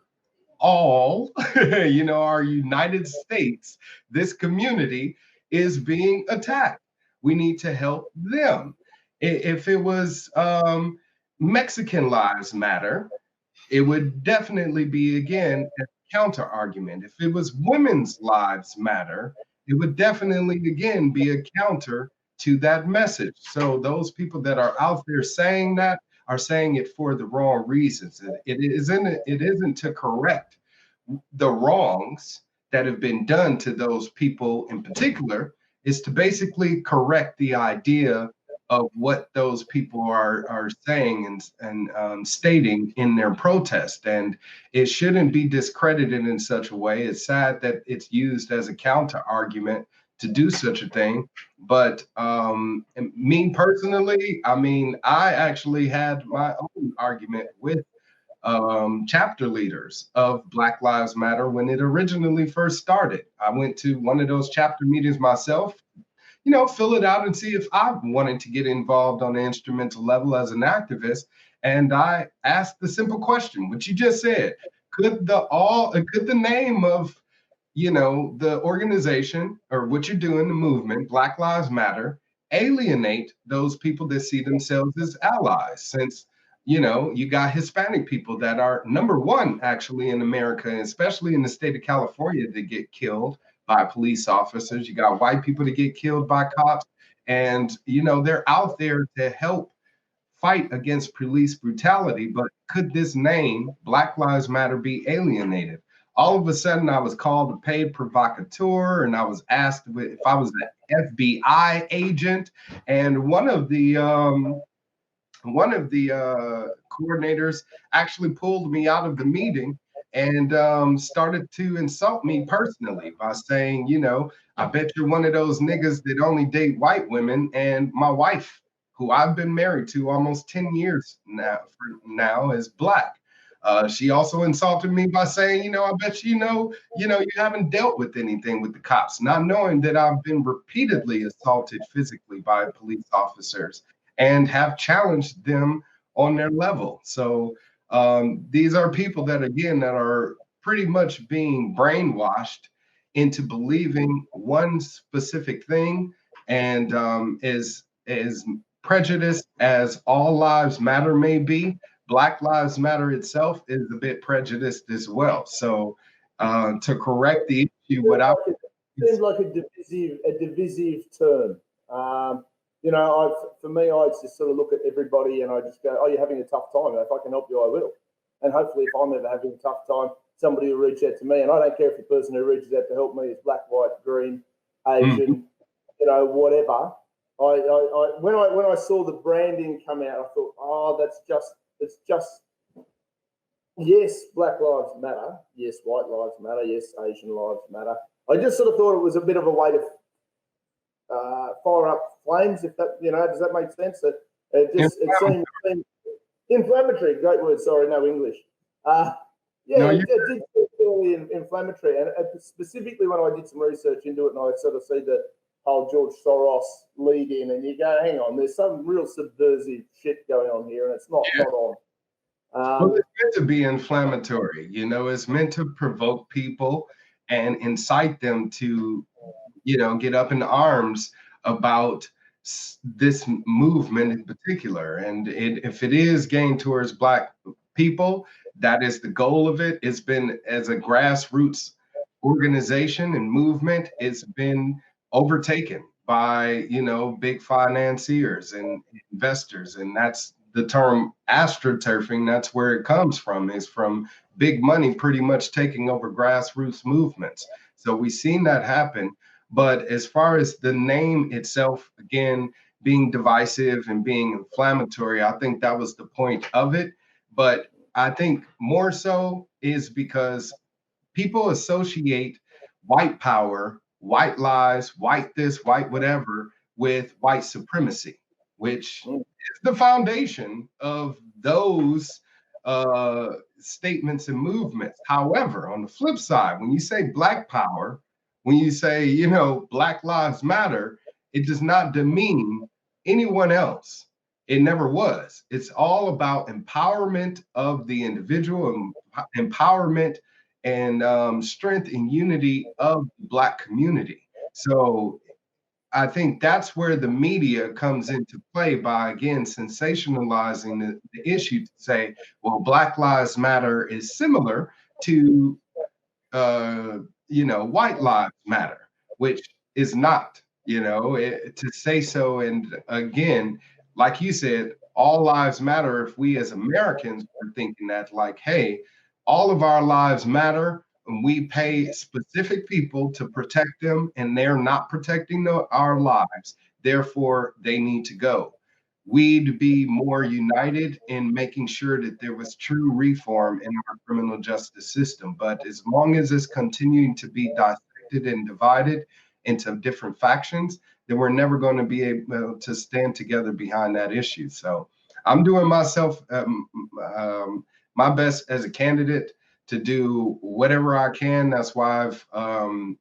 all, you know, our United States, this community is being attacked. We need to help them. If it was Mexican Lives Matter, it would definitely be, again, a counter argument. If it was women's lives matter, it would definitely, again, be a counter to that message. So those people that are out there saying that are saying it for the wrong reasons. It isn't to correct the wrongs that have been done to those people in particular. Is to basically correct the idea of what those people are saying and stating in their protest. And it shouldn't be discredited in such a way. It's sad that it's used as a counter argument to do such a thing. But me personally, I mean, I actually had my own argument with chapter leaders of Black Lives Matter when it originally first started. I went to one of those chapter meetings myself, you know, fill it out and see if I wanted to get involved on an instrumental level as an activist. And I asked the simple question, which you just said, could the name of, you know, the organization or what you're doing, the movement, Black Lives Matter, alienate those people that see themselves as allies? Since, you know, you got Hispanic people that are number one actually in America, and especially in the state of California, that get killed by police officers. You got white people to get killed by cops. And, you know, they're out there to help fight against police brutality. But could this name, Black Lives Matter, be alienated? All of a sudden, I was called a paid provocateur, and I was asked if I was an FBI agent. And one of the coordinators actually pulled me out of the meeting and started to insult me personally by saying, you know, I bet you're one of those niggas that only date white women. And my wife, who I've been married to almost 10 years now is Black. She also insulted me by saying, you know, I bet you know, you haven't dealt with anything with the cops, not knowing that I've been repeatedly assaulted physically by police officers and have challenged them on their level. So these are people that, again, that are pretty much being brainwashed into believing one specific thing, and as prejudiced as all lives matter may be, Black Lives Matter itself is a bit prejudiced as well. So to correct the issue without... It seems like a divisive term. You know, for me, I just sort of look at everybody and I just go, oh, you're having a tough time. If I can help you, I will. And hopefully if I'm ever having a tough time, somebody will reach out to me. And I don't care if the person who reaches out to help me is black, white, green, Asian, you know, whatever. When I saw the branding come out, I thought, oh, it's just, yes, Black Lives Matter. Yes, white lives matter. Yes, Asian lives matter. I just sort of thought it was a bit of a way to fire up flames, if that, you know, does that make sense? It seemed inflammatory, great word, sorry, no English. Yeah, No, it did feel fairly inflammatory, and specifically when I did some research into it, and I sort of see the whole George Soros lead in, and you go, hang on, there's some real subversive shit going on here, and it's not on. Well, it's meant to be inflammatory, you know, it's meant to provoke people and incite them to, you know, get up in arms about this movement in particular. And if it is gained towards Black people, that is the goal of it. It's been, as a grassroots organization and movement, it's been overtaken by, you know, big financiers and investors. And that's the term astroturfing. That's where it comes from, is from big money pretty much taking over grassroots movements. So we've seen that happen. But as far as the name itself, again, being divisive and being inflammatory, I think that was the point of it. But I think more so is because people associate white power, white lies, white this, white whatever, with white supremacy, which is the foundation of those statements and movements. However, on the flip side, when you say Black power, when you say, you know, Black Lives Matter, it does not demean anyone else. It never was. It's all about empowerment of the individual, empowerment and strength and unity of the Black community. So I think that's where the media comes into play by, again, sensationalizing the issue to say, well, Black Lives Matter is similar to you know, white lives matter, which is not, you know, to say so. And again, like you said, all lives matter. If we as Americans were thinking that, like, hey, all of our lives matter, and we pay specific people to protect them, and they're not protecting our lives, therefore they need to go. We'd be more united in making sure that there was true reform in our criminal justice system. But as long as it's continuing to be dissected and divided into different factions, then we're never going to be able to stand together behind that issue. So I'm doing myself my best as a candidate to do whatever I can. That's why I've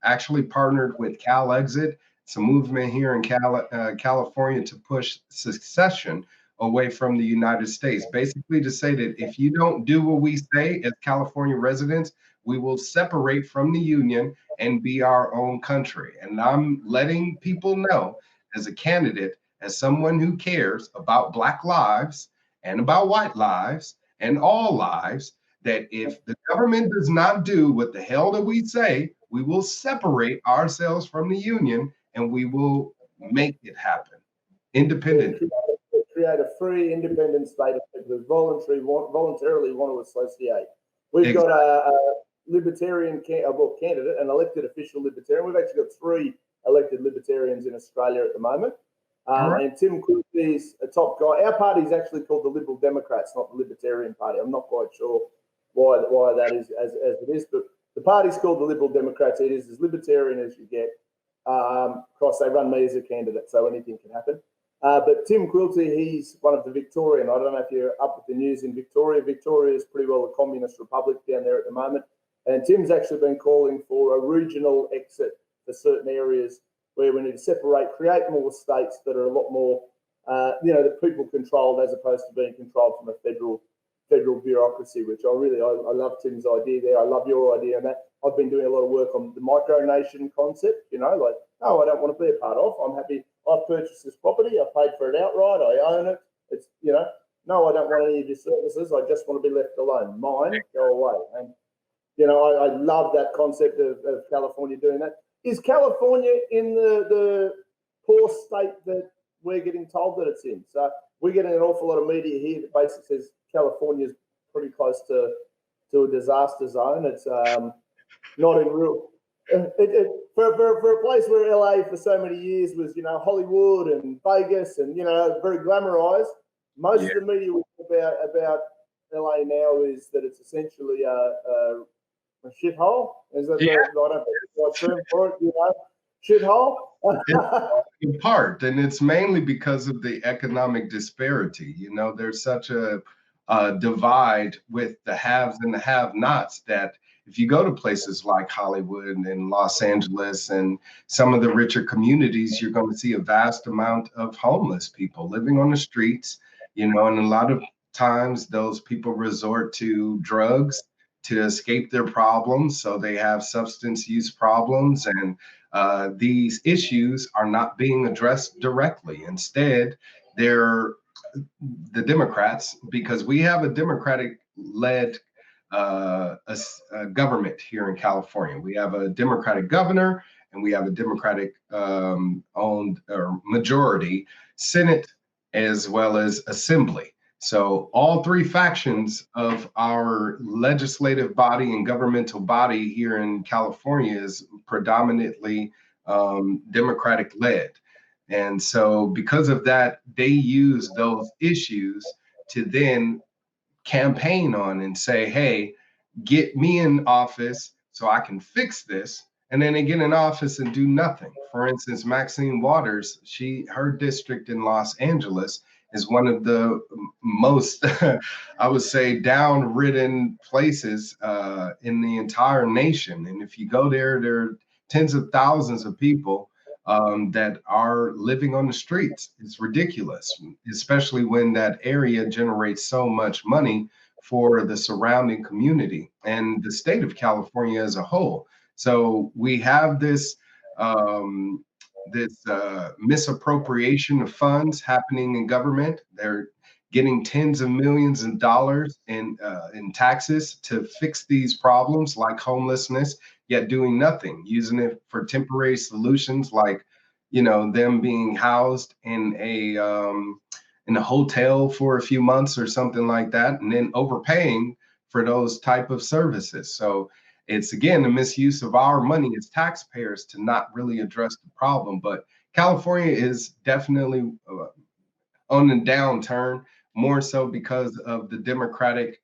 actually partnered with Cal Exit. It's a movement here in California to push secession away from the United States. Basically to say that if you don't do what we say as California residents, we will separate from the Union and be our own country. And I'm letting people know, as a candidate, as someone who cares about Black lives and about white lives and all lives, that if the government does not do what the hell that we say, we will separate ourselves from the Union and we will make it happen. Independent. Create a free, independent state of people who voluntarily want to associate. We've got a Libertarian candidate, an elected official Libertarian. We've actually got 3 elected Libertarians in Australia at the moment. And Tim Quilty is a top guy. Our party is actually called the Liberal Democrats, not the Libertarian Party. I'm not quite sure why that is as it is, but the party's called the Liberal Democrats. It is as libertarian as you get. Of course, they run me as a candidate, so anything can happen. But Tim Quilty, he's one of the Victorian. I don't know if you're up with the news in Victoria. Victoria is pretty well a communist republic down there at the moment. And Tim's actually been calling for a regional exit for certain areas where we need to separate, create more states that are a lot more, the people controlled as opposed to being controlled from a federal bureaucracy, which I love Tim's idea there. I love your idea on that. I've been doing a lot of work on the micronation concept, I don't want to be a part of. I'm happy. I've purchased this property. I paid for it outright. I own it. It's, no, I don't want any of your services. I just want to be left alone. Mine, go away. And, I love that concept of California doing that. Is California in the poor state that we're getting told that it's in? So we're getting an awful lot of media here that basically says California's pretty close to a disaster zone. It's not in real. For a place where LA for so many years was, Hollywood and Vegas and, very glamorized, most of the media about LA now is that it's essentially a shithole. Is that I don't know the term for it, shithole? In part, and it's mainly because of the economic disparity. There's such a divide with the haves and the have-nots, that if you go to places like Hollywood and Los Angeles and some of the richer communities, you're going to see a vast amount of homeless people living on the streets, and a lot of times those people resort to drugs to escape their problems. So they have substance use problems, and these issues are not being addressed directly. Instead, they're the Democrats, because we have a Democratic-led government here in California. We have a Democratic governor, and we have a Democratic owned or majority Senate as well as Assembly. So all three factions of our legislative body and governmental body here in California is predominantly Democratic led. And so because of that, they use those issues to then campaign on and say, hey, get me in office so I can fix this. And then they get in office and do nothing. For instance, Maxine Waters, her district in Los Angeles is one of the most, I would say, down-ridden places in the entire nation. And if you go there, there are tens of thousands of people that are living on the streets. It's ridiculous, especially when that area generates so much money for the surrounding community and the state of California as a whole. So we have this misappropriation of funds happening in government. They're getting tens of millions of dollars in taxes to fix these problems like homelessness, yet doing nothing, using it for temporary solutions like, them being housed in a hotel for a few months or something like that, and then overpaying for those type of services. So it's, again, a misuse of our money as taxpayers to not really address the problem. But California is definitely on the downturn, more so because of the Democratic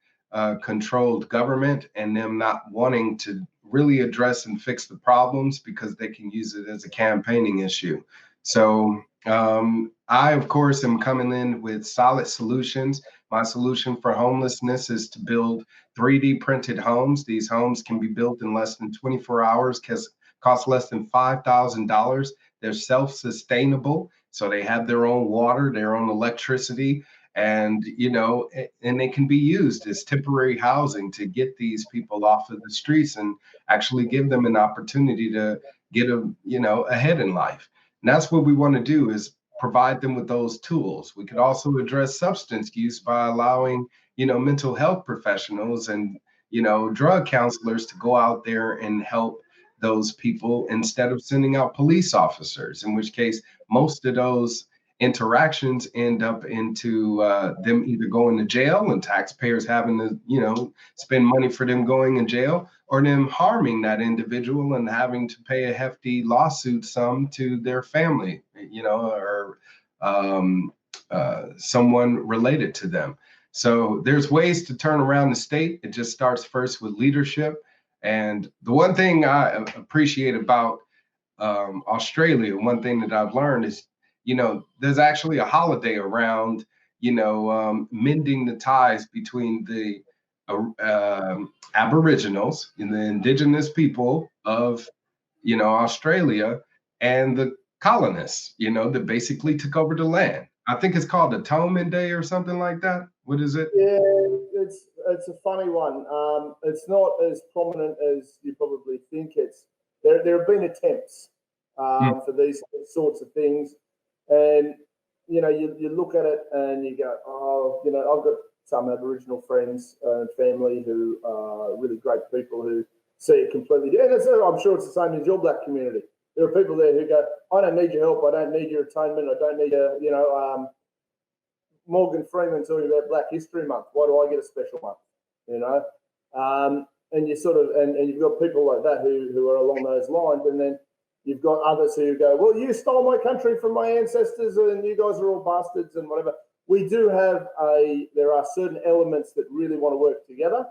controlled government and them not wanting to really address and fix the problems because they can use it as a campaigning issue. So I, of course, am coming in with solid solutions. My solution for homelessness is to build 3D printed homes. These homes can be built in less than 24 hours, cost less than $5,000. They're self-sustainable, so they have their own water, their own electricity, and they can be used as temporary housing to get these people off of the streets and actually give them an opportunity to get ahead in life. And that's what we want to do, is provide them with those tools. We could also address substance use by allowing, mental health professionals and, drug counselors to go out there and help those people instead of sending out police officers, in which case most of those interactions end up into them either going to jail and taxpayers having to, spend money for them going in jail, or them harming that individual and having to pay a hefty lawsuit sum to their family, or someone related to them. So there's ways to turn around the state. It just starts first with leadership. And the one thing I appreciate about Australia, one thing that I've learned is, there's actually a holiday around, mending the ties between the Aboriginals and the indigenous people of, Australia and the colonists, that basically took over the land. I think it's called Atonement Day or something like that. What is it? Yeah, it's a funny one. It's not as prominent as you probably think. There have been attempts for these sorts of things. And, you look at it and you go, oh, I've got some Aboriginal friends and family who are really great people who see it completely different. I'm sure it's the same in your black community. There are people there who go, I don't need your help. I don't need your atonement. I don't need Morgan Freeman talking about Black History Month. Why do I get a special month? And you sort of, and you've got people like that who are along those lines. And then you've got others who go, well, you stole my country from my ancestors and you guys are all bastards and whatever. We do have there are certain elements that really want to work together.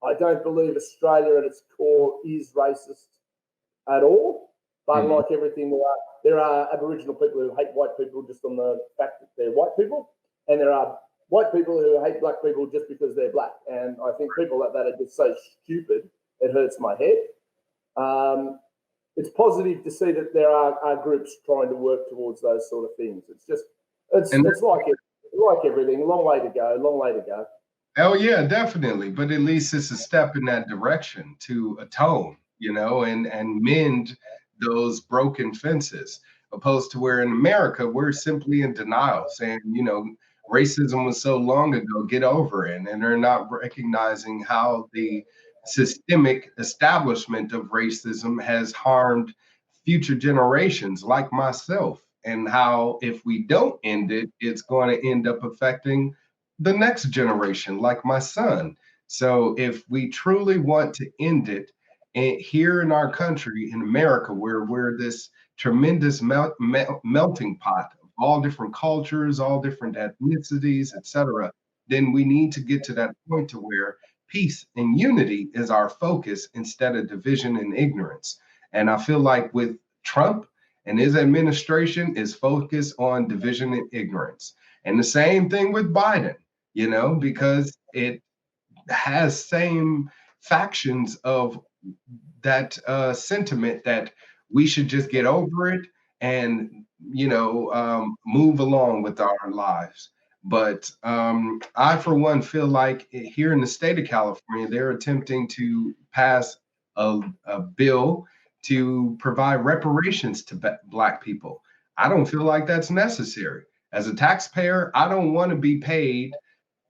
I don't believe Australia at its core is racist at all. But like everything, there are Aboriginal people who hate white people just on the fact that they're white people. And there are white people who hate black people just because they're black. And I think people like that are just so stupid, it hurts my head. It's positive to see that there are groups trying to work towards those sort of things. It's like everything, long way to go. Oh yeah, definitely. But at least it's a step in that direction to atone, and mend those broken fences, opposed to where in America we're simply in denial, saying, racism was so long ago, get over it. And they're not recognizing how the systemic establishment of racism has harmed future generations like myself, and how if we don't end it, it's going to end up affecting the next generation like my son. So if we truly want to end it, here in our country, in America, where we're this tremendous melting pot of all different cultures, all different ethnicities, etc., then we need to get to that point to where peace and unity is our focus instead of division and ignorance. And I feel like with Trump and his administration is focused on division and ignorance. And the same thing with Biden, because it has same factions of that sentiment that we should just get over it and, move along with our lives. But I, for one, feel like here in the state of California, they're attempting to pass a bill to provide reparations to Black people. I don't feel like that's necessary. As a taxpayer, I don't want to be paid,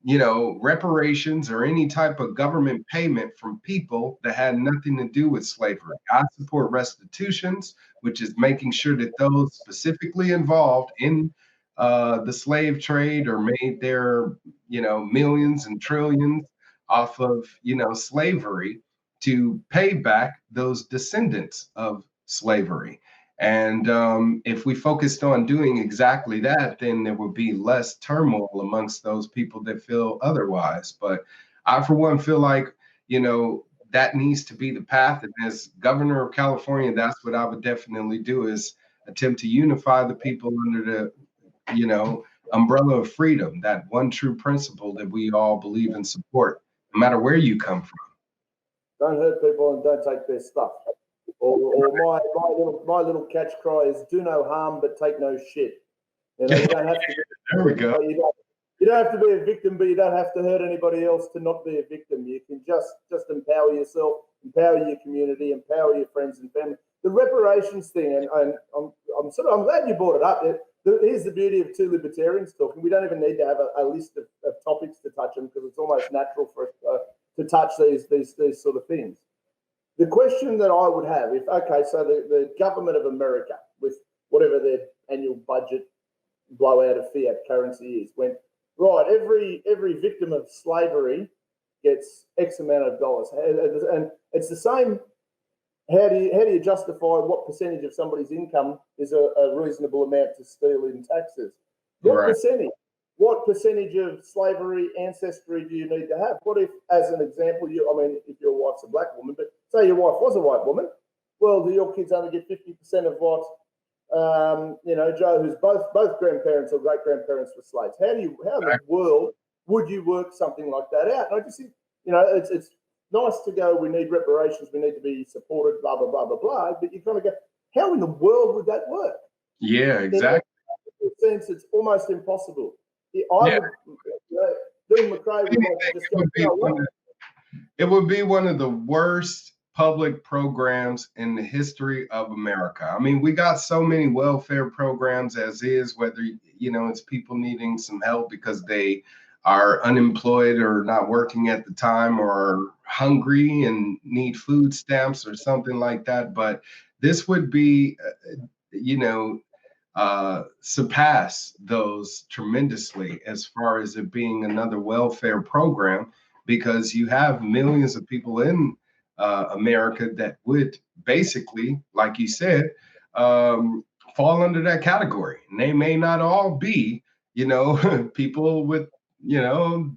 reparations or any type of government payment from people that had nothing to do with slavery. I support restitutions, which is making sure that those specifically involved in the slave trade or made their, millions and trillions off of, slavery, to pay back those descendants of slavery. And if we focused on doing exactly that, then there would be less turmoil amongst those people that feel otherwise. But I, for one, feel like, that needs to be the path. And as governor of California, that's what I would definitely do, is attempt to unify the people under the, umbrella of freedom, that one true principle that we all believe and support, no matter where you come from. Don't hurt people and don't take their stuff. Or my little catch cry is do no harm but take no shit. You don't have to. There we go. You don't have to be a victim, but you don't have to hurt anybody else to not be a victim. You can just empower yourself, empower your community, empower your friends and family. The reparations thing, and I'm glad you brought it up. Here's the beauty of two libertarians talking. We don't even need to have a list of topics to touch them, because it's almost natural for us to touch these sort of things. The question that I would have, so the government of America, with whatever their annual budget blowout of fiat currency is, went, right, every victim of slavery gets X amount of dollars. And it's the same. How do you justify what percentage of somebody's income is a reasonable amount to steal in taxes? What percentage of slavery ancestry do you need to have? What if, as an example, if your wife's a black woman, but say your wife was a white woman, well, do your kids only get 50% of what, Joe, who's both grandparents or great grandparents were slaves? How in the world would you work something like that out? And I just think, it's nice to go, we need reparations, we need to be supported, blah, blah, blah, blah, blah. But you kind of go, how in the world would that work? Yeah, exactly. In a sense, it's almost impossible. Dean McCrae it would be one of the worst public programs in the history of America. I mean, we got so many welfare programs as is, whether, it's people needing some help because they are unemployed or not working at the time, or hungry and need food stamps or something like that. But this would be, surpass those tremendously as far as it being another welfare program, because you have millions of people in America that would basically, like you said, fall under that category. And they may not all be, people with,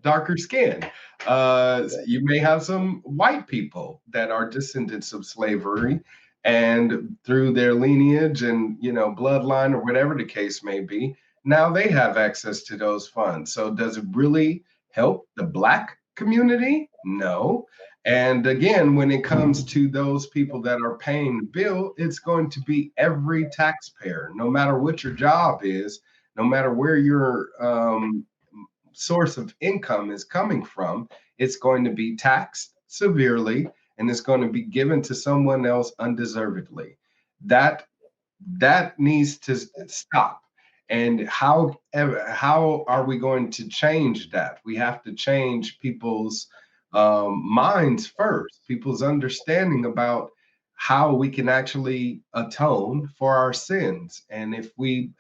darker skin. You may have some white people that are descendants of slavery, and through their lineage and, bloodline or whatever the case may be, now they have access to those funds. So does it really help the Black community? No. And again, when it comes to those people that are paying the bill, it's going to be every taxpayer, no matter what your job is, no matter where your source of income is coming from, it's going to be taxed severely, and it's going to be given to someone else undeservedly. That needs to stop. And how are we going to change that? We have to change people's minds first, people's understanding about how we can actually atone for our sins. And if we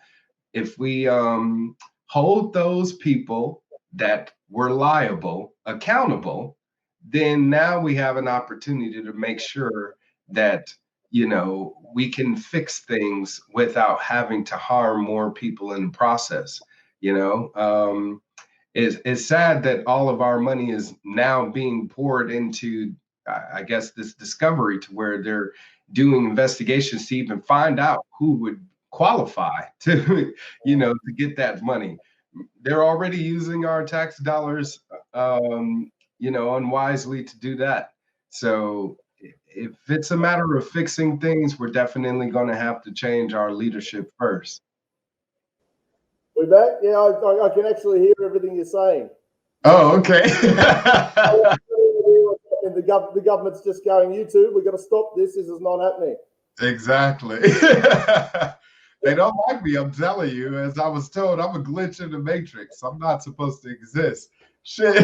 hold those people that were liable accountable, then now we have an opportunity to make sure that, you know, we can fix things without having to harm more people in the process. You know, it's sad that all of our money is now being poured into, I guess, this discovery, to where they're doing investigations to even find out who would qualify to, you know, to get that money. They're already using our tax dollars, you know, unwisely to do that. So if it's a matter of fixing things, we're definitely going to have to change our leadership first. We back? Yeah, I can actually hear everything you're saying. Oh, okay. The government's just going, YouTube, we've got to stop this. This is not happening. Exactly. They don't like me, I'm telling you. As I was told, I'm a glitch in the matrix. I'm not supposed to exist. Shit.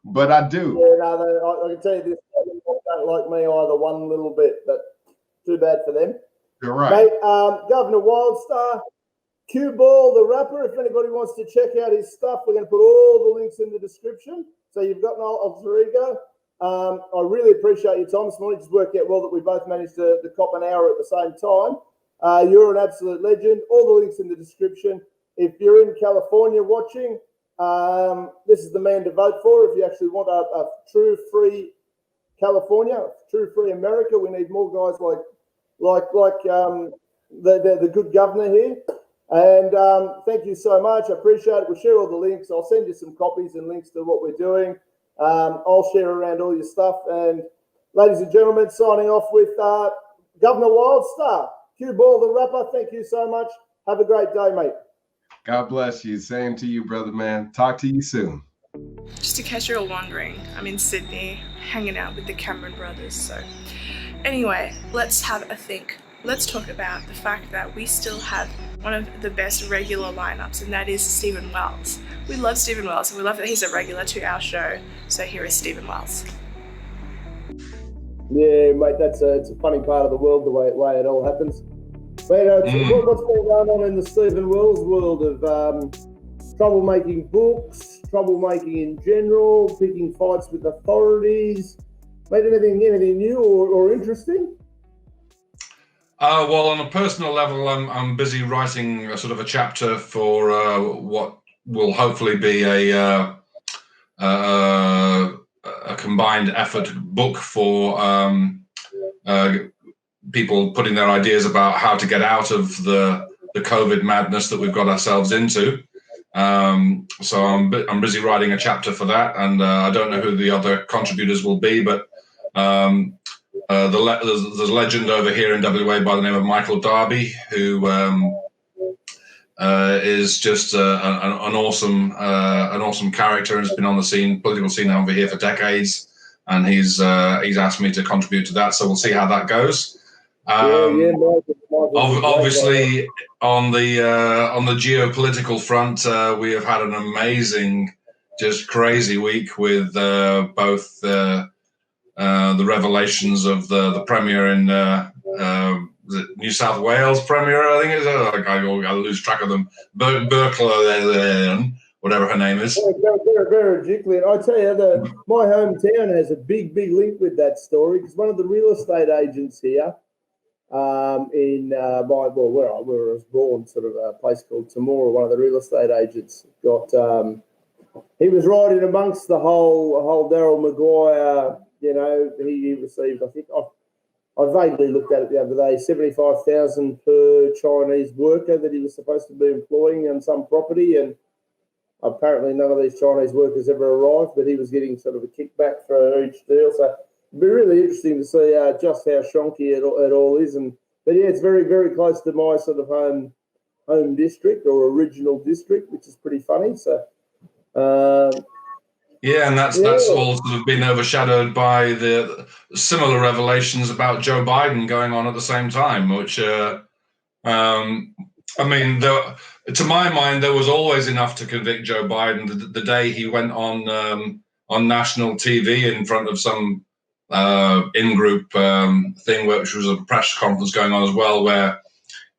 But I do. Yeah, no, I can tell you this, they don't like me either one little bit, but too bad for them. You're right. Mate, Governor Wildstar, Cue Ball, the rapper, if anybody wants to check out his stuff, we're going to put all the links in the description. So you've got an alter ego. I really appreciate your time this morning. It's worked out well that we both managed to cop an hour at the same time. You're an absolute legend. All the links in the description. If you're in California watching, this is the man to vote for. If you actually want a true free California, true free America, we need more guys like the good governor here. And thank you so much. I appreciate it. We'll share all the links. I'll send you some copies and links to what we're doing. I'll share around all your stuff. And ladies and gentlemen, signing off with Governor Wildstar. Cue Ball, the rapper. Thank you so much. Have a great day, mate. God bless you. Same to you, brother, man. Talk to you soon. Just in case you're all wondering, I'm in Sydney, hanging out with the Cameron brothers. So anyway, let's have a think. Let's talk about the fact that we still have one of the best regular lineups, and that is Stephen Wells. We love Stephen Wells, and we love that he's a regular to our show. So here is Stephen Wells. Yeah, mate, it's a funny part of the world, the way it all happens. But what's been going on in the Stephen Wells world of troublemaking books, troublemaking in general, picking fights with authorities? Mate, anything new or interesting? Well, on a personal level, I'm busy writing a sort of a chapter for what will hopefully be a combined effort book for people putting their ideas about how to get out of the COVID madness that we've got ourselves into. So I'm busy writing a chapter for that, and I don't know who the other contributors will be, but there's a legend over here in WA by the name of Michael Darby, who is just an awesome character and has been on the political scene over here for decades, and he's asked me to contribute to that. So we'll see how that goes. Obviously, on the geopolitical front, we have had an amazing, just crazy week with both the revelations of the Premier in New South Wales Premier, I think it is. I lose track of them. Berkeley, whatever her name is. Very particularly. I tell you, my hometown has a big link with that story, because one of the real estate agents here where I was born, sort of a place called Temora, one of the real estate agents got he was right in amongst the whole Daryl Maguire. You know, he received, I think, I I vaguely looked at it the other day, 75,000 per Chinese worker that he was supposed to be employing on some property, and apparently none of these Chinese workers ever arrived, but he was getting sort of a kickback for each deal. So it'd be really interesting to see just how shonky it all is. But yeah, it's very, very close to my sort of home district or original district, which is pretty funny. So yeah, and that's all sort of been overshadowed by the similar revelations about Joe Biden going on at the same time, which I mean, to my mind, there was always enough to convict Joe Biden. The day he went on national TV in front of some in-group thing, which was a press conference going on as well, where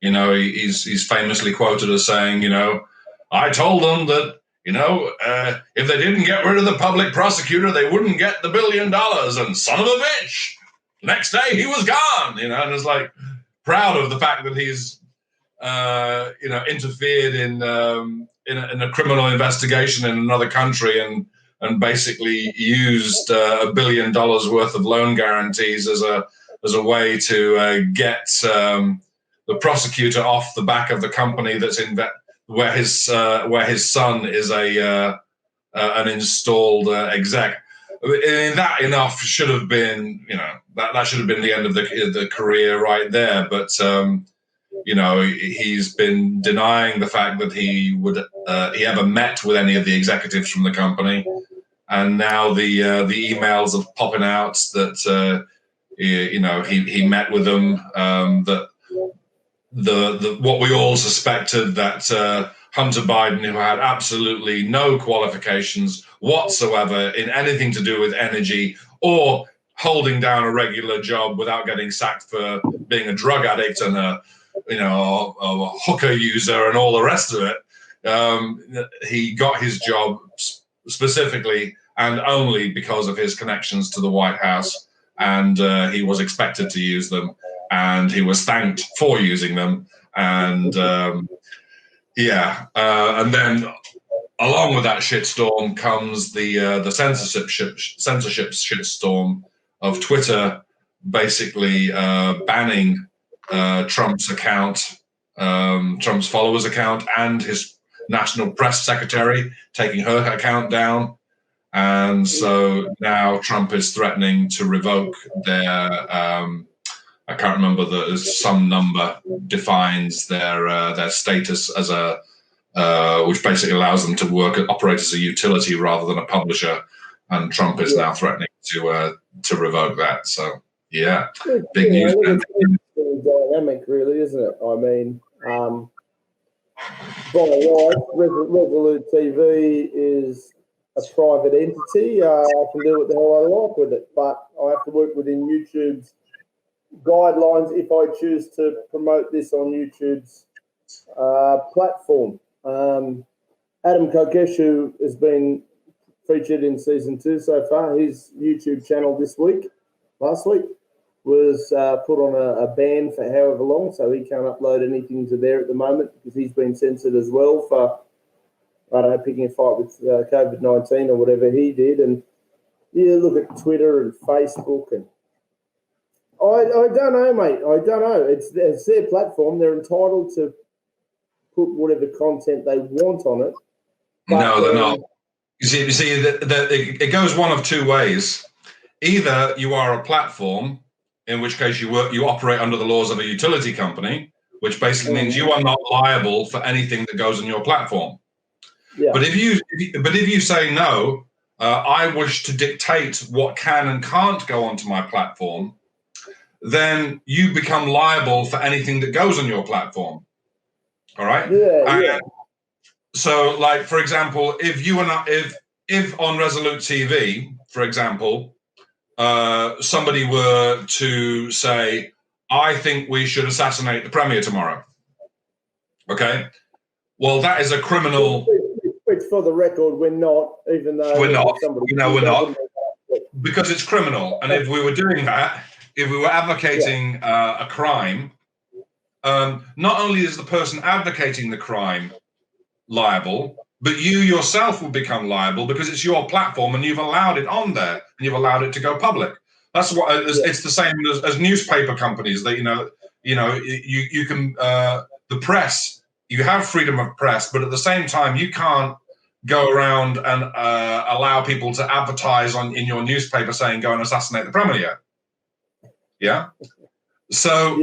he's famously quoted as saying, I told them that if they didn't get rid of the public prosecutor, they wouldn't get the $1 billion. And son of a bitch, next day he was gone. And it's like proud of the fact that he's interfered in a criminal investigation in another country and basically used $1 billion worth of loan guarantees as a way to get the prosecutor off the back of the company that's where his son is an installed exec. That enough should have been that should have been the end of the career right there. But he's been denying the fact that he ever met with any of the executives from the company, and now the emails are popping out that he met with them. That what we all suspected, that Hunter Biden, who had absolutely no qualifications whatsoever in anything to do with energy or holding down a regular job without getting sacked for being a drug addict and a hooker user and all the rest of it, he got his job specifically and only because of his connections to the White House, and he was expected to use them, and he was thanked for using them, and and then along with that shitstorm comes the censorship shitstorm of Twitter basically banning Trump's account, Trump's followers account, and his national press secretary, taking her account down. And so now Trump is threatening to revoke their I can't remember, there's some number defines their status as which basically allows them to operate as a utility rather than a publisher. And Trump is now threatening to revoke that. So yeah, big news. It's dynamic, really, isn't it? I mean, by right, Resolute TV is a private entity. I can do what the hell I like with it, but I have to work within YouTube's guidelines if I choose to promote this on YouTube's platform. Adam Kokesh, who has been featured in season 2 so far, his YouTube channel last week, was put on a ban for however long, so he can't upload anything to there at the moment because he's been censored as well for, I don't know, picking a fight with COVID-19 or whatever he did. And you look at Twitter and Facebook, and I don't know, mate. I don't know. It's their platform. They're entitled to put whatever content they want on it. No, they're not. You see, it goes one of two ways. Either you are a platform, in which case you operate under the laws of a utility company, which basically means you are not liable for anything that goes on your platform. Yeah. But if you say no, I wish to dictate what can and can't go onto my platform, then you become liable for anything that goes on your platform. All right. Yeah. So, like, for example, if on Resolute TV, for example, somebody were to say, I think we should assassinate the Premier tomorrow. Okay. Well, that is a criminal. Which, for the record, we're not, even though we're not. We're not. Because it's criminal. And if we were doing that, if we were advocating a crime, not only is the person advocating the crime liable, but you yourself will become liable because it's your platform and you've allowed it on there and you've allowed it to go public. That's what it's the same as newspaper companies. That you can the press. You have freedom of press, but at the same time, you can't go around and allow people to advertise in your newspaper saying go and assassinate the premier. Yeah. So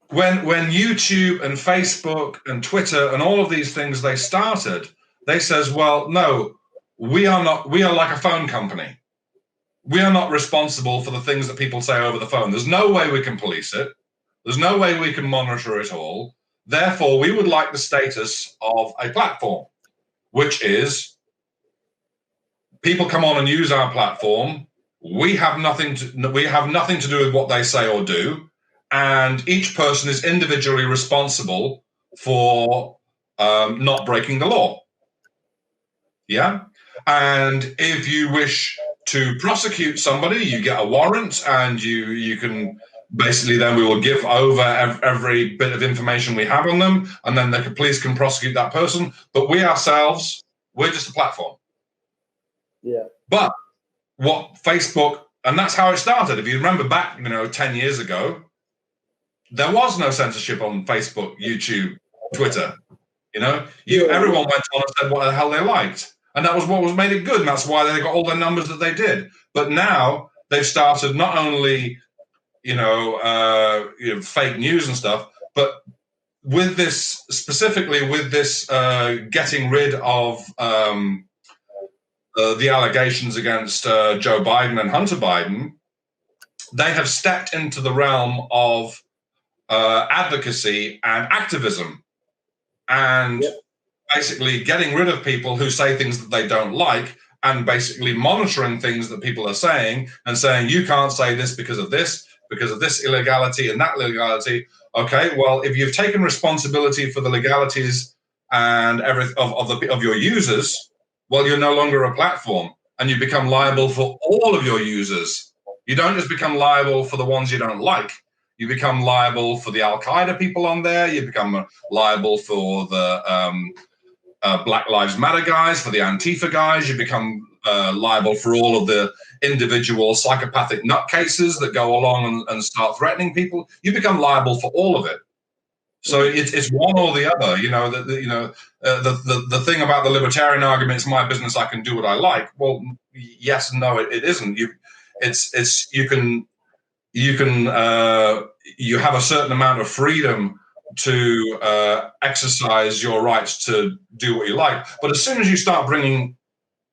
when YouTube and Facebook and Twitter and all of these things they started, they says, well, no, we are like a phone company. We are not responsible for the things that people say over the phone. There's no way we can police it. There's no way we can monitor it all. Therefore, we would like the status of a platform, which is people come on and use our platform. We have nothing to do with what they say or do, and each person is individually responsible for not breaking the law. Yeah, and if you wish to prosecute somebody, you get a warrant, and you can basically then we will give over every bit of information we have on them, and then the police can prosecute that person. But we ourselves, we're just a platform. Yeah. But what Facebook, and that's how it started. If you remember back, 10 years ago, there was no censorship on Facebook, YouTube, Twitter. Everyone went on and said what the hell they liked. And that was what made it good. And that's why they got all the numbers that they did. But now they've started not only, fake news and stuff, but with this, specifically with this getting rid of the allegations against Joe Biden and Hunter Biden, they have stepped into the realm of advocacy and activism. And basically getting rid of people who say things that they don't like, and basically monitoring things that people are saying and saying, you can't say this because of this illegality and that legality. Okay, well, if you've taken responsibility for the legalities and everything of your users, well, you're no longer a platform, and you become liable for all of your users. You don't just become liable for the ones you don't like. You become liable for the Al-Qaeda people on there. You become liable for the Black Lives Matter guys, for the Antifa guys. You become liable for all of the individual psychopathic nutcases that go along and start threatening people. You become liable for all of it. So it's one or the other. The thing about the libertarian argument, it's my business, I can do what I like. Well, yes and no, it isn't. You have a certain amount of freedom to exercise your rights to do what you like. But as soon as you start bringing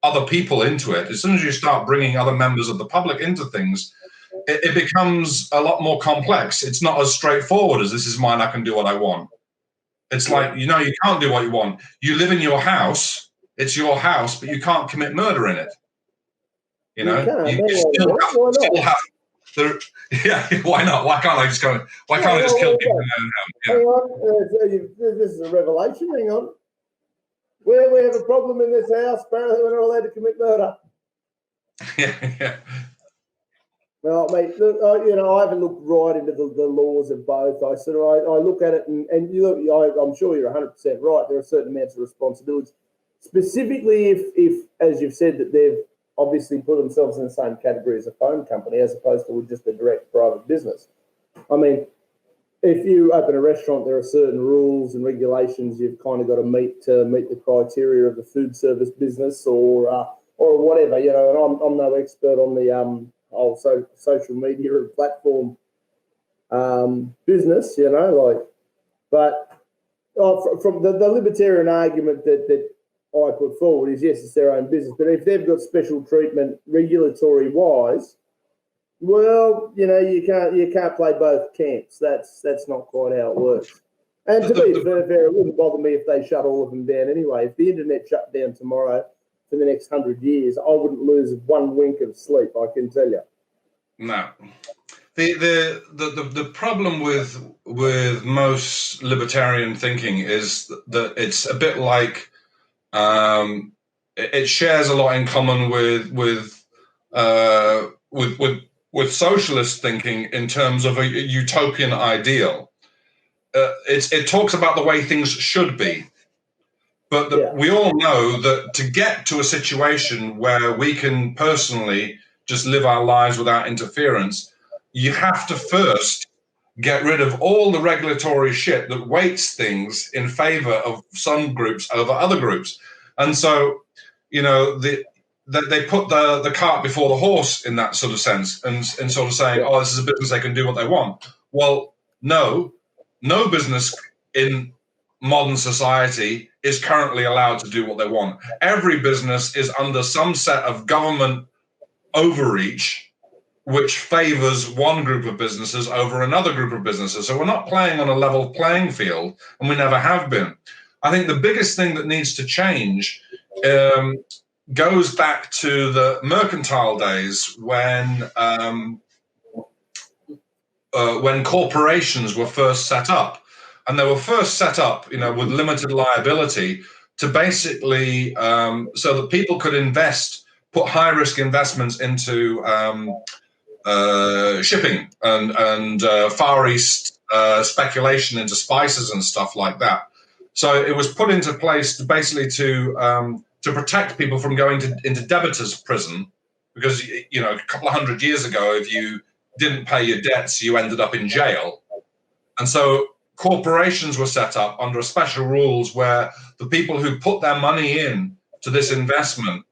other people into it, as soon as you start bringing other members of the public into things, it becomes a lot more complex. It's not as straightforward as this is mine, I can do what I want. It's like, you can't do what you want. You live in your house, it's your house, but you can't commit murder in it. You still have yeah, why not? Why can't I just kill people? Hang on, this is a revelation. Hang on. We have a problem in this house. Apparently, we're not allowed to commit murder. Yeah. Well, mate, I haven't looked right into the laws of both. I look at it, and I'm sure you're 100% right. There are certain amounts of responsibilities, specifically if as you've said, that they've obviously put themselves in the same category as a phone company, as opposed to just a direct private business. I mean, if you open a restaurant, there are certain rules and regulations you've kind of got to meet the criteria of the food service business or whatever. And I'm no expert on the social media and platform business, but from the libertarian argument that I put forward is, yes, it's their own business, but if they've got special treatment regulatory wise, well, you can't play both camps. That's not quite how it works. And to be fair, it wouldn't bother me if they shut all of them down anyway. If the internet shut down tomorrow for the next 100 years, I wouldn't lose one wink of sleep, I can tell you. No. The problem with most libertarian thinking is that it's a bit like it shares a lot in common with socialist thinking in terms of a utopian ideal. It talks about the way things should be, but we all know that to get to a situation where we can personally just live our lives without interference, you have to first get rid of all the regulatory shit that weights things in favor of some groups over other groups. And so, you know, they put the cart before the horse in that sort of sense, and sort of saying, oh, this is a business, they can do what they want. Well, no business in modern society is currently allowed to do what they want. Every business is under some set of government overreach, which favors one group of businesses over another group of businesses. So we're not playing on a level playing field, and we never have been. I think the biggest thing that needs to change goes back to the mercantile days when corporations were first set up. And they were first set up, you know, with limited liability to basically so that people could invest, put high risk investments into shipping and Far East speculation into spices and stuff like that. So it was put into place to basically to protect people from going into debtor's prison, because, you know, a couple of 100 years ago, if you didn't pay your debts, you ended up in jail. And so corporations were set up under special rules where the people who put their money in to this investment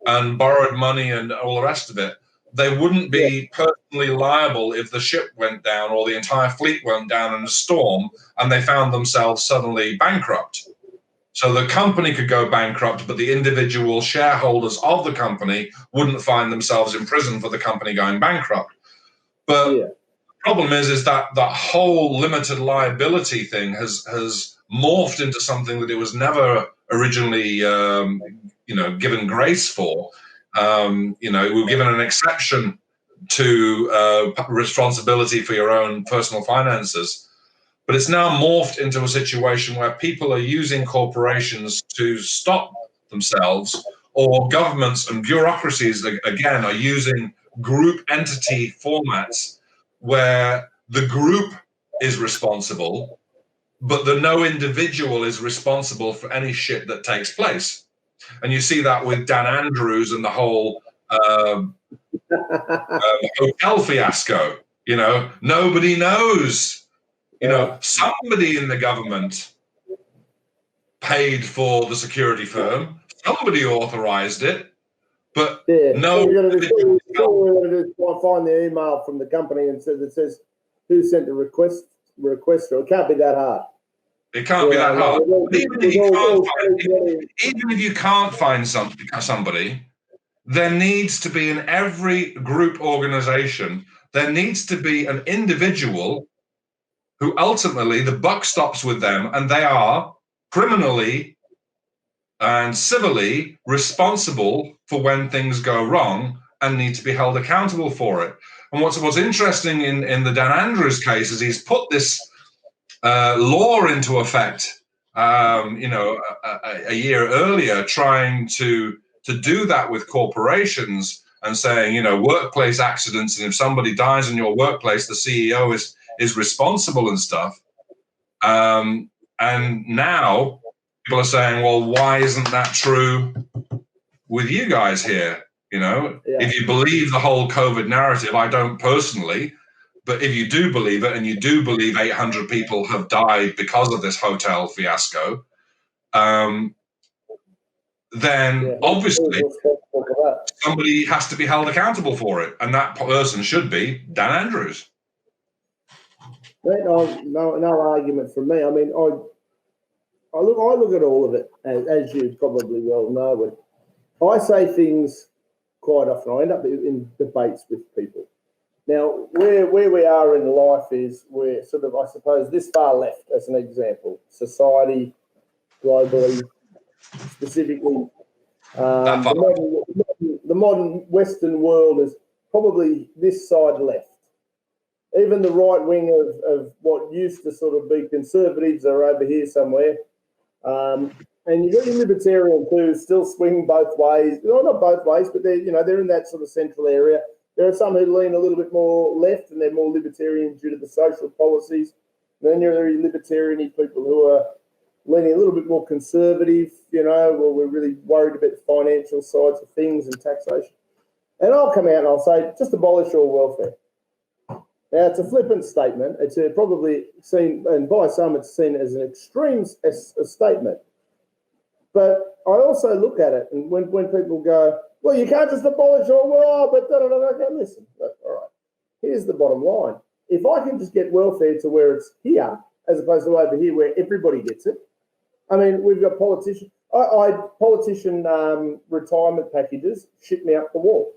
and borrowed money and all the rest of it, they wouldn't be personally liable if the ship went down or the entire fleet went down in a storm and they found themselves suddenly bankrupt. So the company could go bankrupt, but the individual shareholders of the company wouldn't find themselves in prison for the company going bankrupt. But the problem is that that whole limited liability thing has morphed into something that it was never originally, you know, given grace for. You know, we were given an exception to responsibility for your own personal finances, but it's now morphed into a situation where people are using corporations to stop themselves, or governments and bureaucracies again are using group entity formats where the group is responsible, but no individual is responsible for any shit that takes place. And you see that with Dan Andrews and the whole hotel fiasco. You know, nobody knows. You know, somebody in the government paid for the security firm. Somebody authorized it, but no. All we're going to do is find the email from the company and that says who sent the request. It can't be that hard. It can't be that hard. Even if you can't find somebody, there needs to be in every group organization, there needs to be an individual who ultimately the buck stops with them, and they are criminally and civilly responsible for when things go wrong and need to be held accountable for it. And what's interesting in the Dan Andrews case is he's put this law into effect, you know, a year earlier, trying to do that with corporations and saying, you know, workplace accidents, and if somebody dies in your workplace, the CEO is responsible and stuff. And now people are saying, well, why isn't that true with you guys here? You know, if you believe the whole COVID narrative, I don't personally, but if you do believe it, and you do believe 800 people have died because of this hotel fiasco, then obviously somebody has to be held accountable for it, and that person should be Dan Andrews. No argument from me. I mean, I look at all of it, as you probably well know. And I say things quite often. I end up in debates with people. Now, where we are in life is we're sort of, I suppose, this far left, as an example, society, globally, specifically. The modern Western world is probably this side left. Even the right wing of what used to sort of be conservatives are over here somewhere. And you've got your libertarians who still swing both ways. Well, not both ways, but they're in that sort of central area. There are some who lean a little bit more left, and they're more libertarian due to the social policies. And then there are libertarian people who are leaning a little bit more conservative, well, we're really worried about the financial sides of things and taxation. And I'll come out and I'll say, just abolish all welfare. Now, it's a flippant statement. It's probably seen, and by some it's seen as an extreme statement. But I also look at it, and when people go, well, you can't just abolish all, well, but da-da-da-da, go, listen, all right, here's the bottom line. If I can just get welfare to where it's here, as opposed to over here where everybody gets it, I mean, we've got politicians, politician retirement packages shit me up the wall.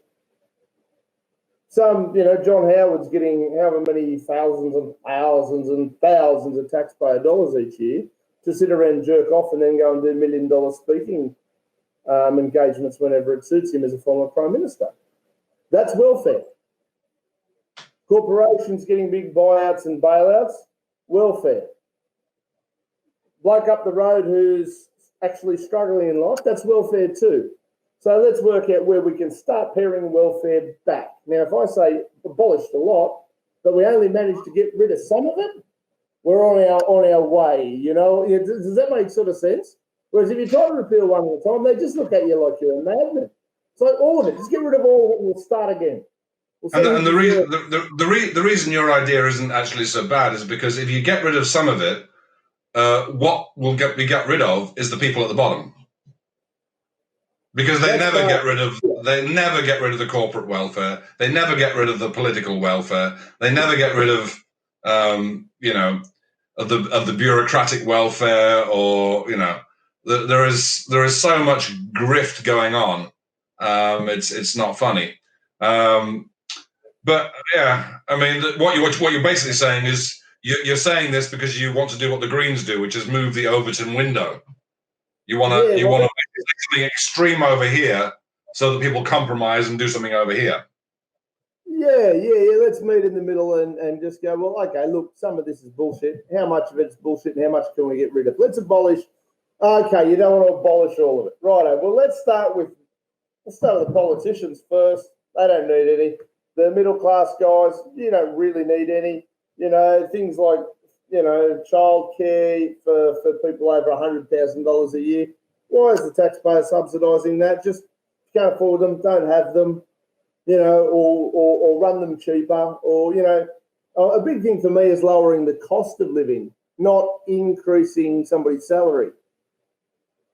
Some, John Howard's getting however many thousands and thousands and thousands of taxpayer dollars each year to sit around and jerk off and then go and do $1 million speaking engagements whenever it suits him as a former Prime Minister. That's welfare. Corporations getting big buyouts and bailouts, welfare. Bloke up the road who's actually struggling in life, that's welfare too. So let's work out where we can start paring welfare back. Now, if I say abolished a lot, but we only managed to get rid of some of it, we're on our way, Does that make sort of sense? Whereas if you try to repeal one at a time, they just look at you like you're a madman. So all of it, just get rid of all of it and we'll start again. And the reason your idea isn't actually so bad is because if you get rid of some of it, what will be got rid of is the people at the bottom. Because they never get rid of the corporate welfare. They never get rid of the political welfare. They never get rid of of the bureaucratic welfare, or there is so much grift going on. It's not funny. But yeah, I mean, what you're basically saying is you're saying this because you want to do what the Greens do, which is move the Overton window. You want to make something extreme over here so that people compromise and do something over here. Yeah. Let's meet in the middle and just go, well, okay, look, some of this is bullshit. How much of it's bullshit and how much can we get rid of? Let's abolish. Okay, you don't want to abolish all of it. Righto. Well, let's start with the politicians first. They don't need any. The middle class guys, you don't really need any. Things like, childcare for people over $100,000 a year. Why is the taxpayer subsidising that? Just can't afford them, don't have them, or run them cheaper, or, a big thing for me is lowering the cost of living, not increasing somebody's salary.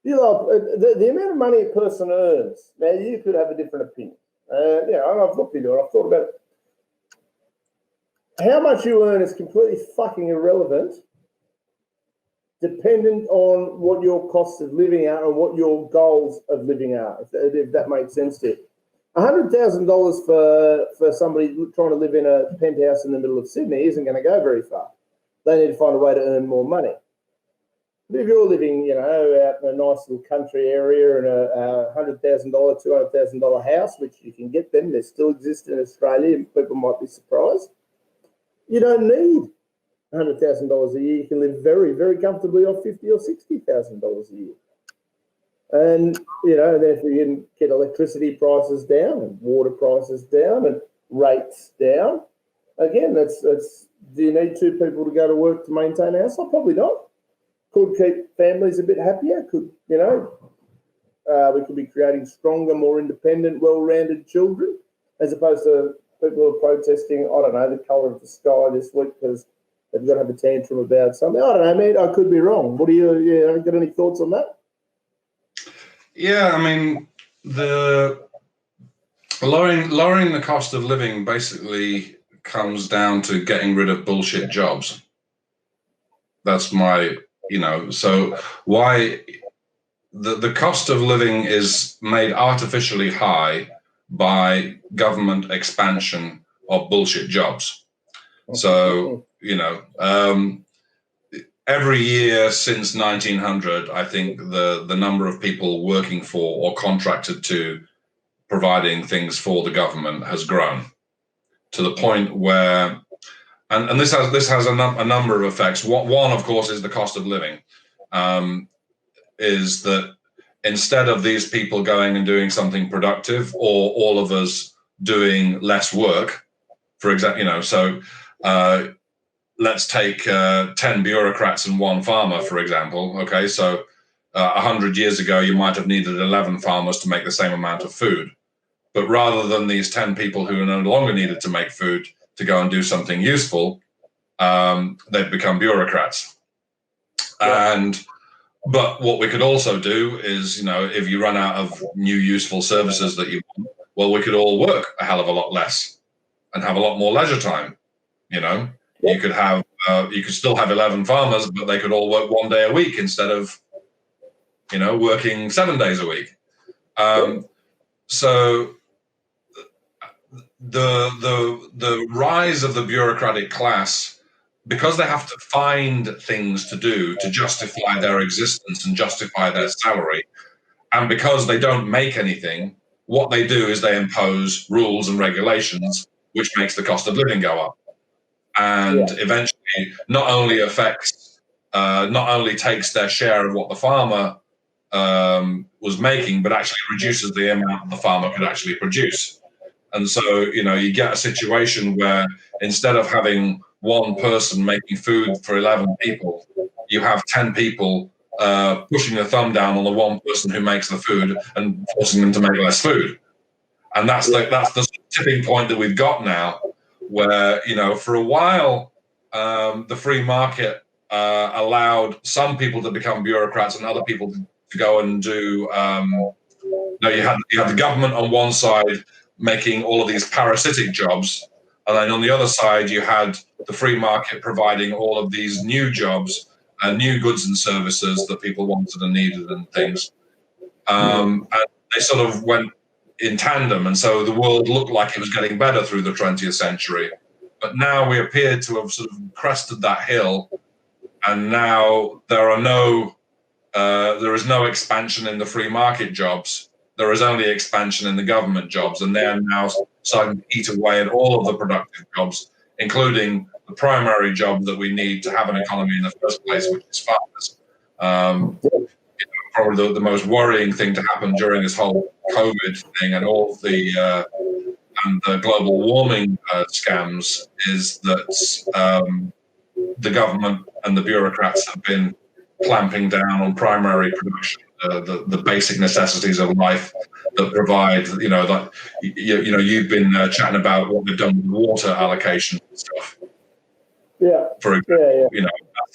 The amount of money a person earns, now you could have a different opinion. I've looked into it, I've thought about it. How much you earn is completely fucking irrelevant, dependent on what your costs of living are and what your goals of living are, if that makes sense to you. $100,000 for somebody trying to live in a penthouse in the middle of Sydney isn't going to go very far. They need to find a way to earn more money. But if you're living, out in a nice little country area in a $100,000, $200,000 house, which you can get them, they still exist in Australia, and people might be surprised. You don't need $100,000 a year. You can live very, very comfortably off $50,000 or $60,000 a year. And, therefore you can get electricity prices down and water prices down and rates down. Again, that's do you need two people to go to work to maintain a house? Probably not. Could keep families a bit happier. Could, we could be creating stronger, more independent, well-rounded children, as opposed to people who are protesting, I don't know, the colour of the sky this week because they've got to have a tantrum about something. I don't know, man. I could be wrong. What do you got any thoughts on that? Yeah, I mean, the lowering the cost of living basically comes down to getting rid of bullshit jobs. That's my, so why the cost of living is made artificially high by government expansion of bullshit jobs. So, every year since 1900, I think the number of people working for or contracted to providing things for the government has grown to the point where, and this has a number of effects. One, of course, is the cost of living, is that instead of these people going and doing something productive, or all of us doing less work, for example, let's take 10 bureaucrats and one farmer, for example. Okay, so 100 years ago, you might have needed 11 farmers to make the same amount of food. But rather than these 10 people who are no longer needed to make food to go and do something useful, they've become bureaucrats. Yeah. But what we could also do is, you know, if you run out of new useful services that you want, well, we could all work a hell of a lot less and have a lot more leisure time. You know, you could have, you could still have 11 farmers, but they could all work 1 day a week instead of, you know, working 7 days a week. So the rise of the bureaucratic class, because they have to find things to do to justify their existence and justify their salary, and because they don't make anything, what they do is they impose rules and regulations, which makes the cost of living go up, and eventually not only takes their share of what the farmer was making, but actually reduces the amount the farmer could actually produce. And so, you know, you get a situation where instead of having one person making food for 11 people, you have 10 people pushing a thumb down on the one person who makes the food and forcing them to make less food. And that's the tipping point that we've got now, where, you know, for a while, the free market allowed some people to become bureaucrats and other people to go and do, you had the government on one side making all of these parasitic jobs, and then on the other side you had the free market providing all of these new jobs and new goods and services that people wanted and needed and things. And they sort of went in tandem, and so the world looked like it was getting better through the 20th century. But now we appear to have sort of crested that hill, and now there is no expansion in the free market jobs. There is only expansion in the government jobs, and they're now starting to eat away at all of the productive jobs, including the primary job that we need to have an economy in the first place, which is farmers. Probably the most worrying thing to happen during this whole COVID thing and all the global warming scams is that the government and the bureaucrats have been clamping down on primary production, the basic necessities of life that provide, you know, like, you know, you've been chatting about what they've done with water allocation and stuff. Yeah. For example, you know,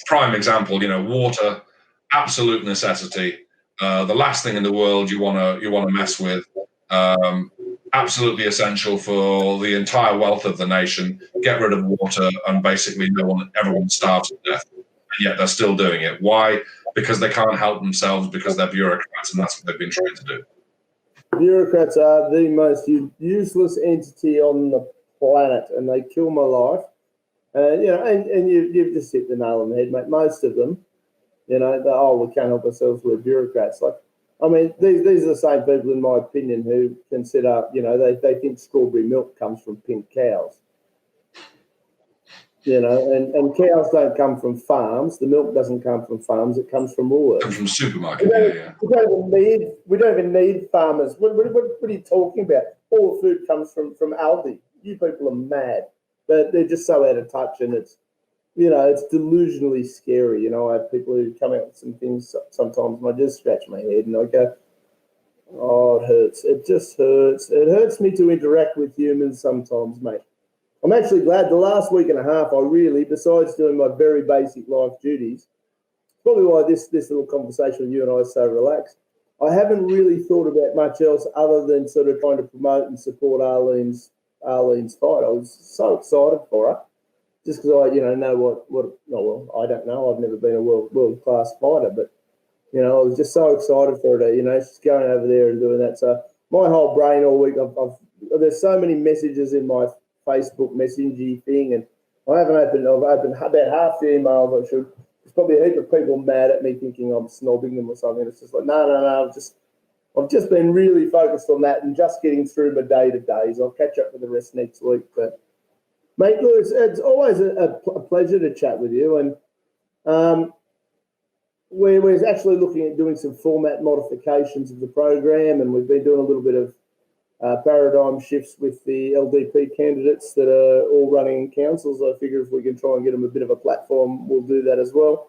prime example, you know, water, absolute necessity. The last thing in the world you want to mess with. Absolutely essential for the entire wealth of the nation. Get rid of water, and basically everyone starves to death. And yet they're still doing it. Why? Because they can't help themselves, because they're bureaucrats, and that's what they've been trying to do. Bureaucrats are the most useless entity on the planet, and they kill my life. You know, and you've just hit the nail on the head, mate. Most of them, you know, we can't help ourselves, we're bureaucrats. Like, I mean, these are the same people, in my opinion, who consider, you know, they think strawberry milk comes from pink cows. You know, and cows don't come from farms. The milk doesn't come from farms. It comes from Woolworths. It comes from supermarket. We don't even need farmers. What are you talking about? All the food comes from Aldi. You people are mad. They're just so out of touch, and it's, you know, it's delusionally scary. You know, I have people who come out with some things sometimes, and I just scratch my head and I go, oh, it hurts. It just hurts. It hurts me to interact with humans sometimes, mate. I'm actually glad the last week and a half, I really, besides doing my very basic life duties, probably why this little conversation with you and I is so relaxed, I haven't really thought about much else other than sort of trying to promote and support Arlene's fight. I was so excited for her, just because I, you know what, I don't know. I've never been a world-class fighter, but, you know, I was just so excited for her to, you know, she's going over there and doing that. So my whole brain all week, there's so many messages in my Facebook messaging thing, and I've opened about half the emails I should. There's probably a heap of people mad at me thinking I'm snobbing them or something. It's just like, no. I've just been really focused on that and just getting through my day-to-days. I'll catch up with the rest next week. But, mate, look, it's always a pleasure to chat with you. And we're actually looking at doing some format modifications of the program, and we've been doing a little bit of paradigm shifts with the LDP candidates that are all running in councils. I figure if we can try and get them a bit of a platform, we'll do that as well.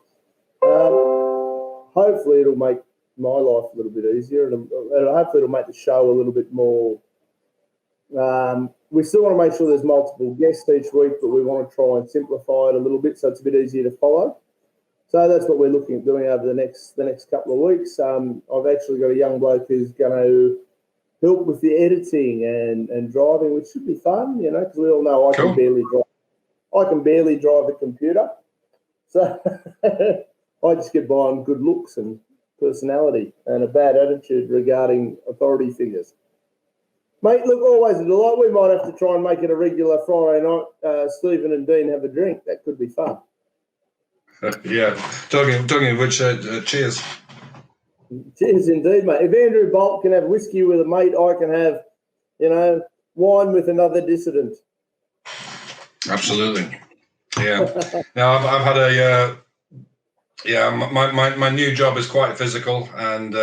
Hopefully it'll make my life a little bit easier, and hopefully it'll make the show a little bit more We still want to make sure there's multiple guests each week, but we want to try and simplify it a little bit so it's a bit easier to follow. So that's what we're looking at doing over the next couple of weeks. I've actually got a young bloke who's going to help with the editing and driving, which should be fun, you know, because we all know I can barely drive a computer. So I just get by on good looks and personality and a bad attitude regarding authority figures. Mate, look, always a delight. We might have to try and make it a regular Friday night. Stephen and Dean have a drink. That could be fun. Yeah. Talking of which, cheers. Cheers indeed, mate. If Andrew Bolt can have whiskey with a mate, I can have, you know, wine with another dissident. Absolutely. Yeah. Now I've had a my new job is quite physical, and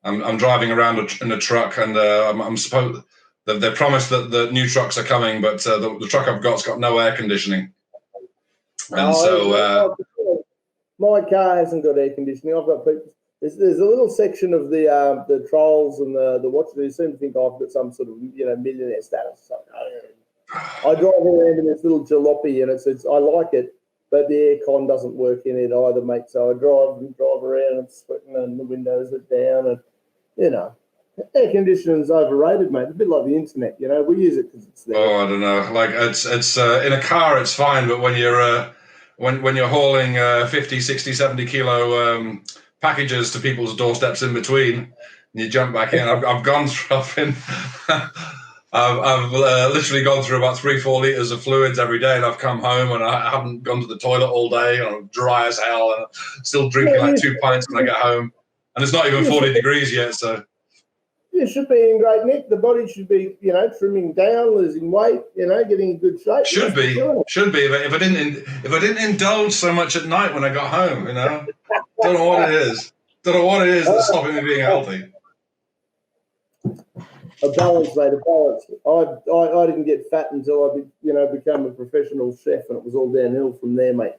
I'm driving around in a truck, and I'm supposed they promised that the new trucks are coming, but the truck I've got's got no air conditioning, and my car hasn't got air conditioning. I've got people. There's a little section of the trolls and the watchers who seem to think I've got some sort of, you know, millionaire status. I drive around in this little jalopy, and it's I like it, but the aircon doesn't work in it either, mate. So I drive around and sweating, and the windows are down, and you know, air conditioning's overrated, mate. It's a bit like the internet, you know. We use it because it's there. Oh, I don't know. Like it's in a car it's fine, but when you're when you're hauling 50, 60, 70 kilo packages to people's doorsteps in between, and you jump back in. I've gone through. I've literally gone through about 3-4 liters of fluids every day, and I've come home and I haven't gone to the toilet all day, and I'm dry as hell, and I'm still drinking like 2 pints when I get home, and it's not even 40 degrees yet. So you should be in great nick. The body should be, you know, trimming down, losing weight, you know, getting in good shape. Should be. But if I didn't indulge so much at night when I got home, you know, don't know what it is. That's stopping me being healthy. A balance, mate. A balance. I didn't get fat until I became a professional chef, and it was all downhill from there, mate.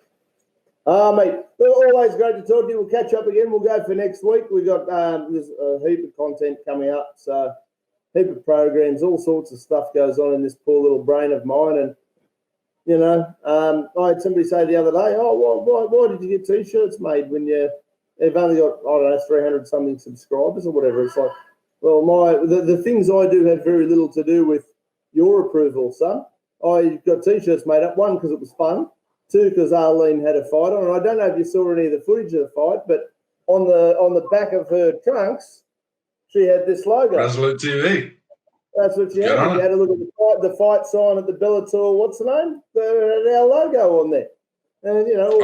Mate, always great to talk to you. We'll catch up again. We'll go for next week. We've got there's a heap of content coming up, so heap of programs, all sorts of stuff goes on in this poor little brain of mine. And you know, I had somebody say the other day, "Oh, why did you get T-shirts made when they've only got 300 something subscribers or whatever?" It's like, well, the things I do have very little to do with your approval, son. I got T-shirts made up, 1, because it was fun, 2, because Arlene had a fight on. And I don't know if you saw any of the footage of the fight, but on the back of her trunks, she had this logo. Resolute TV. That's what she had. You had a look at the fight sign at the Bellator, what's the name? Our logo on there. And, you know,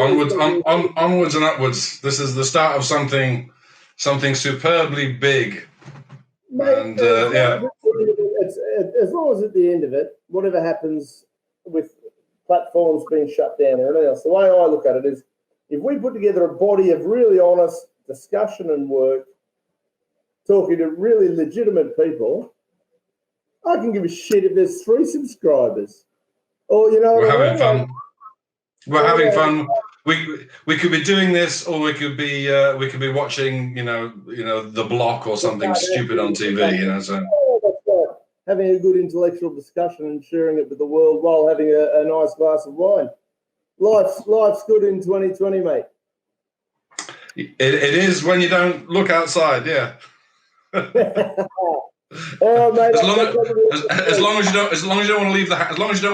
onwards and upwards. This is the start of something superbly big. Mate, and yeah, as long as at the end of it, whatever happens with platforms being shut down or anything else, the way I look at it is, if we put together a body of really honest discussion and work, talking to really legitimate people, I can give a shit if there's 3 subscribers. Or, you know, we're having fun. We're having fun. We could be doing this, or we could be watching, you know, The Block or something stupid on TV, you know. So that's right. Having a good intellectual discussion and sharing it with the world while having a nice glass of wine. Life's good in 2020, mate. It is when you don't look outside, yeah. Oh, mate, as long as you don't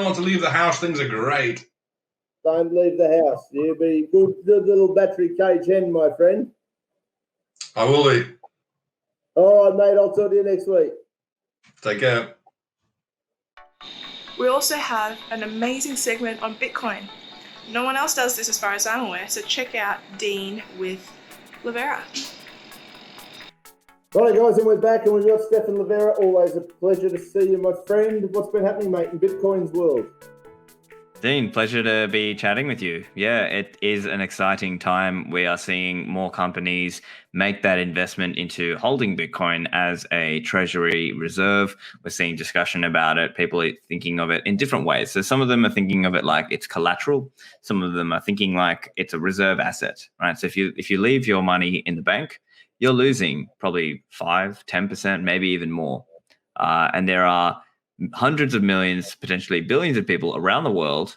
want to leave the house, things are great. Don't leave the house. You'll be good little battery cage hen, my friend. I will be. All right, mate. I'll talk to you next week. Take care. We also have an amazing segment on Bitcoin. No one else does this as far as I'm aware, so check out Dean with Livera. Right, guys, and we're back, and we've got Stefan Livera. Always a pleasure to see you, my friend. What's been happening, mate, in Bitcoin's world? Dean, pleasure to be chatting with you. Yeah, it is an exciting time. We are seeing more companies make that investment into holding Bitcoin as a treasury reserve. We're seeing discussion about it. People are thinking of it in different ways. So some of them are thinking of it like it's collateral. Some of them are thinking like it's a reserve asset, right? So if you leave your money in the bank, you're losing probably 5-10%, maybe even more. And there are hundreds of millions, potentially billions of people around the world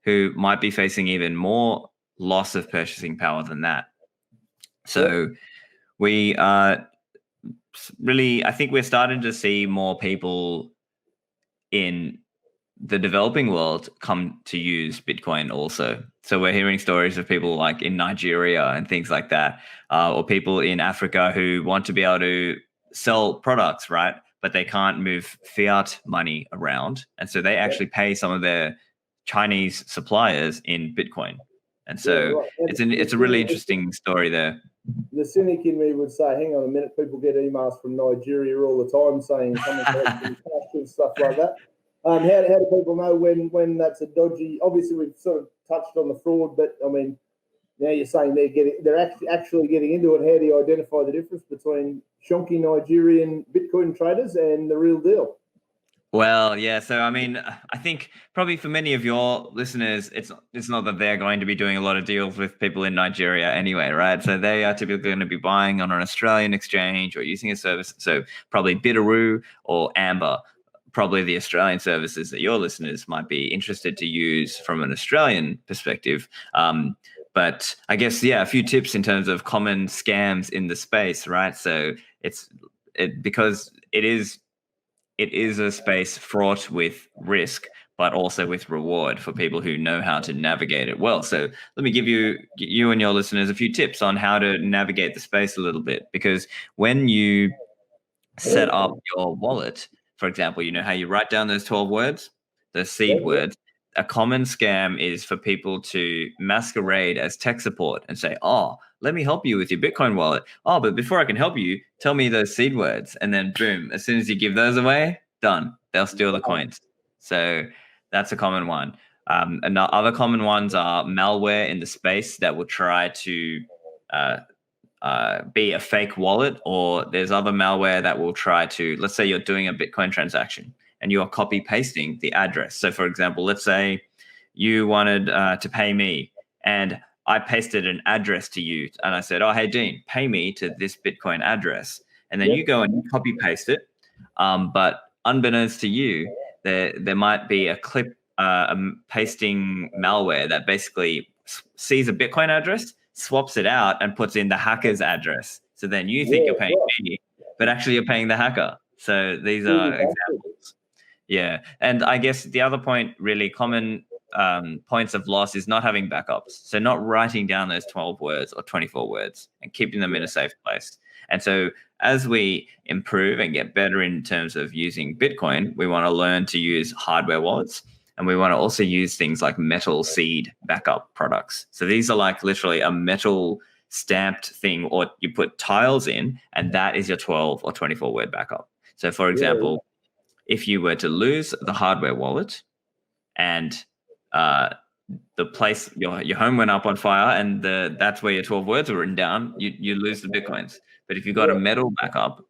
who might be facing even more loss of purchasing power than that. So we really, I think we're starting to see more people in the developing world come to use Bitcoin also. So we're hearing stories of people like in Nigeria and things like that, or people in Africa who want to be able to sell products, right? But they can't move fiat money around. And so they actually pay some of their Chinese suppliers in Bitcoin. And so it's a really interesting story there. The cynic in me would say, hang on a minute, people get emails from Nigeria all the time saying someone collecting cash and stuff like that. How do people know when that's a dodgy? Obviously, we've sort of touched on the fraud, but I mean, now you're saying they're actually getting into it. How do you identify the difference between shonky Nigerian Bitcoin traders and the real deal? Well, yeah. So, I mean, I think probably for many of your listeners, it's not that they're going to be doing a lot of deals with people in Nigeria anyway, right? So they are typically going to be buying on an Australian exchange or using a service. So probably Bitteroo or Amber, probably the Australian services that your listeners might be interested to use from an Australian perspective. But I guess, yeah, a few tips in terms of common scams in the space, right? So because it is a space fraught with risk, but also with reward for people who know how to navigate it well. So let me give you and your listeners a few tips on how to navigate the space a little bit. Because when you set up your wallet, for example, you know how you write down those 12 words, those seed words. A common scam is for people to masquerade as tech support and say, oh, let me help you with your Bitcoin wallet. Oh, but before I can help you, tell me those seed words. And then boom, as soon as you give those away, done. They'll steal the coins. So that's a common one. And other common ones are malware in the space that will try to be a fake wallet, or there's other malware that will try to, let's say you're doing a Bitcoin transaction and you are copy pasting the address. So for example, let's say you wanted to pay me and I pasted an address to you and I said, oh, hey, Dean, pay me to this Bitcoin address. And then you go and you copy paste it. But unbeknownst to you, there might be a clip pasting malware that basically sees a Bitcoin address, swaps it out and puts in the hacker's address. So then you think you're paying me, but actually you're paying the hacker. So these are examples. Yeah. And I guess the other point, really common points of loss, is not having backups. So not writing down those 12 words or 24 words and keeping them in a safe place. And so as we improve and get better in terms of using Bitcoin, we want to learn to use hardware wallets. And we want to also use things like metal seed backup products. So these are like literally a metal stamped thing, or you put tiles in, and that is your 12 or 24 word backup. So for example, if you were to lose the hardware wallet and the place, your home went up on fire and that's where your 12 words were written down, you lose the Bitcoins. But if you got a metal backup,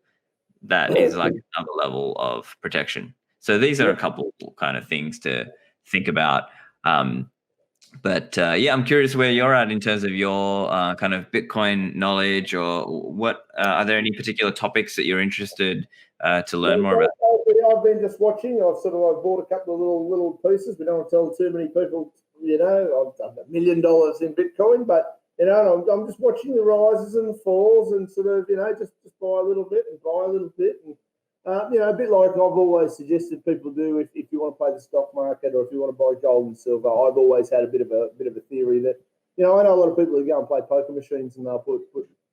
that is like another level of protection. So these are a couple kind of things to think about. But I'm curious where you're at in terms of your kind of Bitcoin knowledge, or what are there any particular topics that you're interested to learn more about? I've been just watching. I've bought a couple of little pieces. We don't want to tell too many people, I've done $1 million in Bitcoin, but I'm just watching the rises and the falls, and just buy a little bit and buy a little bit, and a bit like I've always suggested people do if you want to play the stock market, or if you want to buy gold and silver. I've always had a bit of a theory that I know a lot of people who go and play poker machines and they'll put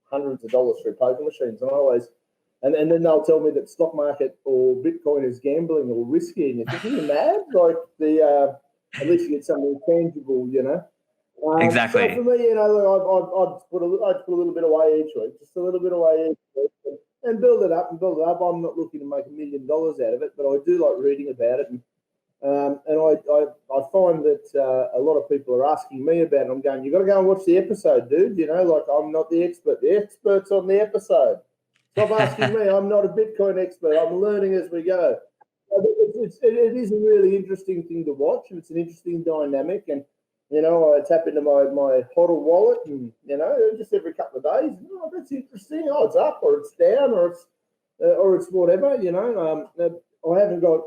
hundreds of dollars through poker machines, and I always and then they'll tell me that stock market or Bitcoin is gambling or risky, and you're thinking, you're mad? Like at least you get something tangible, Exactly. So for me, I'd put a little bit away each week, just a little bit away each week, and build it up. I'm not looking to make $1 million out of it, but I do like reading about it, and I find that a lot of people are asking me about it. I'm going, you got to go and watch the episode, dude. I'm not the expert. The expert's on the episode. Stop asking me. I'm not a Bitcoin expert. I'm learning as we go. It is a really interesting thing to watch, and it's an interesting dynamic. And I tap into my HODL wallet, and just every couple of days, that's interesting. Oh, it's up, or it's down, or it's whatever. I haven't got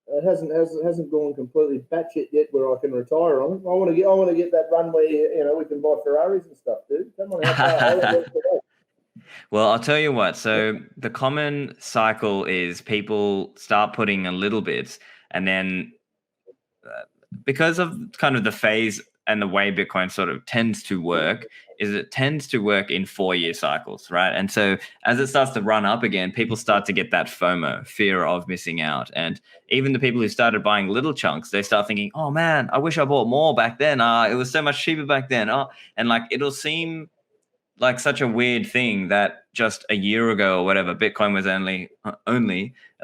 It hasn't gone completely batshit yet where I can retire on it. I want to get that run where we can buy Ferraris and stuff, dude. Come on, how far? Well, I'll tell you what. So the common cycle is people start putting a little bit, and then because of kind of the phase and the way Bitcoin sort of tends to work, is it tends to work in 4-year cycles, right? And so as it starts to run up again, people start to get that FOMO, fear of missing out. And even the people who started buying little chunks, they start thinking, oh man, I wish I bought more back then. It was so much cheaper back then. And like, it'll seem like such a weird thing that just a year ago or whatever, Bitcoin was only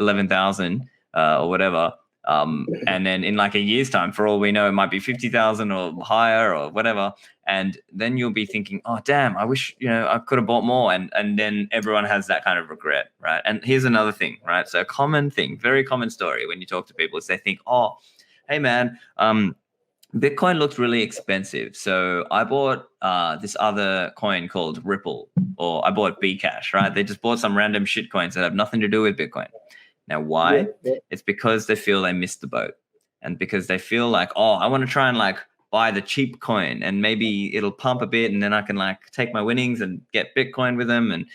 11,000 or whatever. And then in like a year's time, for all we know, it might be 50,000 or higher or whatever. And then you'll be thinking, oh, damn, I wish, I could have bought more. And then everyone has that kind of regret, right? And here's another thing, right? So a common thing, very common story when you talk to people is they think, oh, hey, man, Bitcoin looked really expensive. So I bought this other coin called Ripple, or I bought Bcash, right? They just bought some random shit coins that have nothing to do with Bitcoin. Now, why? Yeah. It's because they feel they missed the boat, and because they feel like, oh, I want to try and like buy the cheap coin, and maybe it'll pump a bit, and then I can like take my winnings and get Bitcoin with them.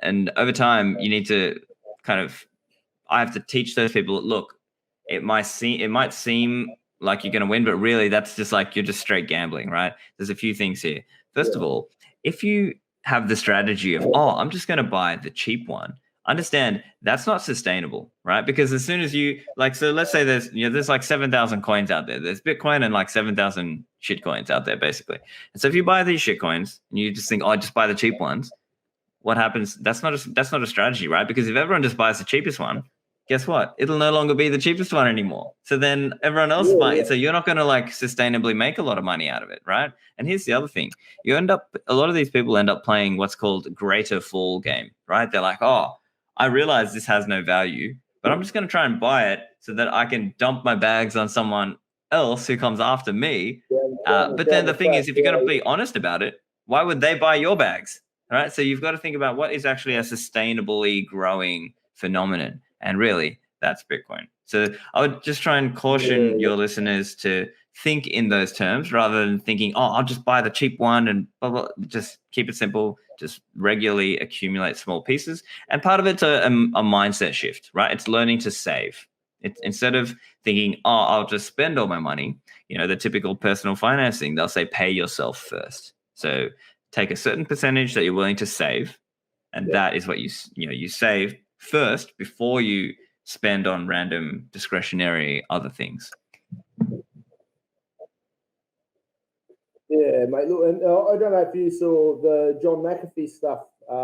And over time, you need to I have to teach those people, look, it might seem like you're going to win, but really that's just like you're just straight gambling, right? There's a few things here. First of all, if you have the strategy of, oh, I'm just going to buy the cheap one, understand that's not sustainable, right? Because as soon as you so let's say there's like 7,000 coins out there. There's Bitcoin and like 7,000 shit coins out there, basically. And so if you buy these shit coins and you just think, oh, just buy the cheap ones, what happens? That's not a strategy, right? Because if everyone just buys the cheapest one, guess what? It'll no longer be the cheapest one anymore. So then everyone else buys. So you're not going to like sustainably make a lot of money out of it, right? And here's the other thing. A lot of these people end up playing what's called greater fool game, right? They're like, oh, I realize this has no value, but I'm just going to try and buy it so that I can dump my bags on someone else who comes after me. But then the thing is, if you're going to be honest about it, why would they buy your bags? All right. So you've got to think about what is actually a sustainably growing phenomenon. And really, that's Bitcoin. So I would just try and caution your listeners to think in those terms rather than thinking, oh, I'll just buy the cheap one and blah, blah. Just keep it simple. Just regularly accumulate small pieces. And part of it's a mindset shift, right? It's learning to save. It's instead of thinking, oh, I'll just spend all my money, the typical personal financing, they'll say pay yourself first. So take a certain percentage that you're willing to save. And that is what you save first before you spend on random discretionary other things. Yeah, mate. Look, and I don't know if you saw the John Mcafee stuff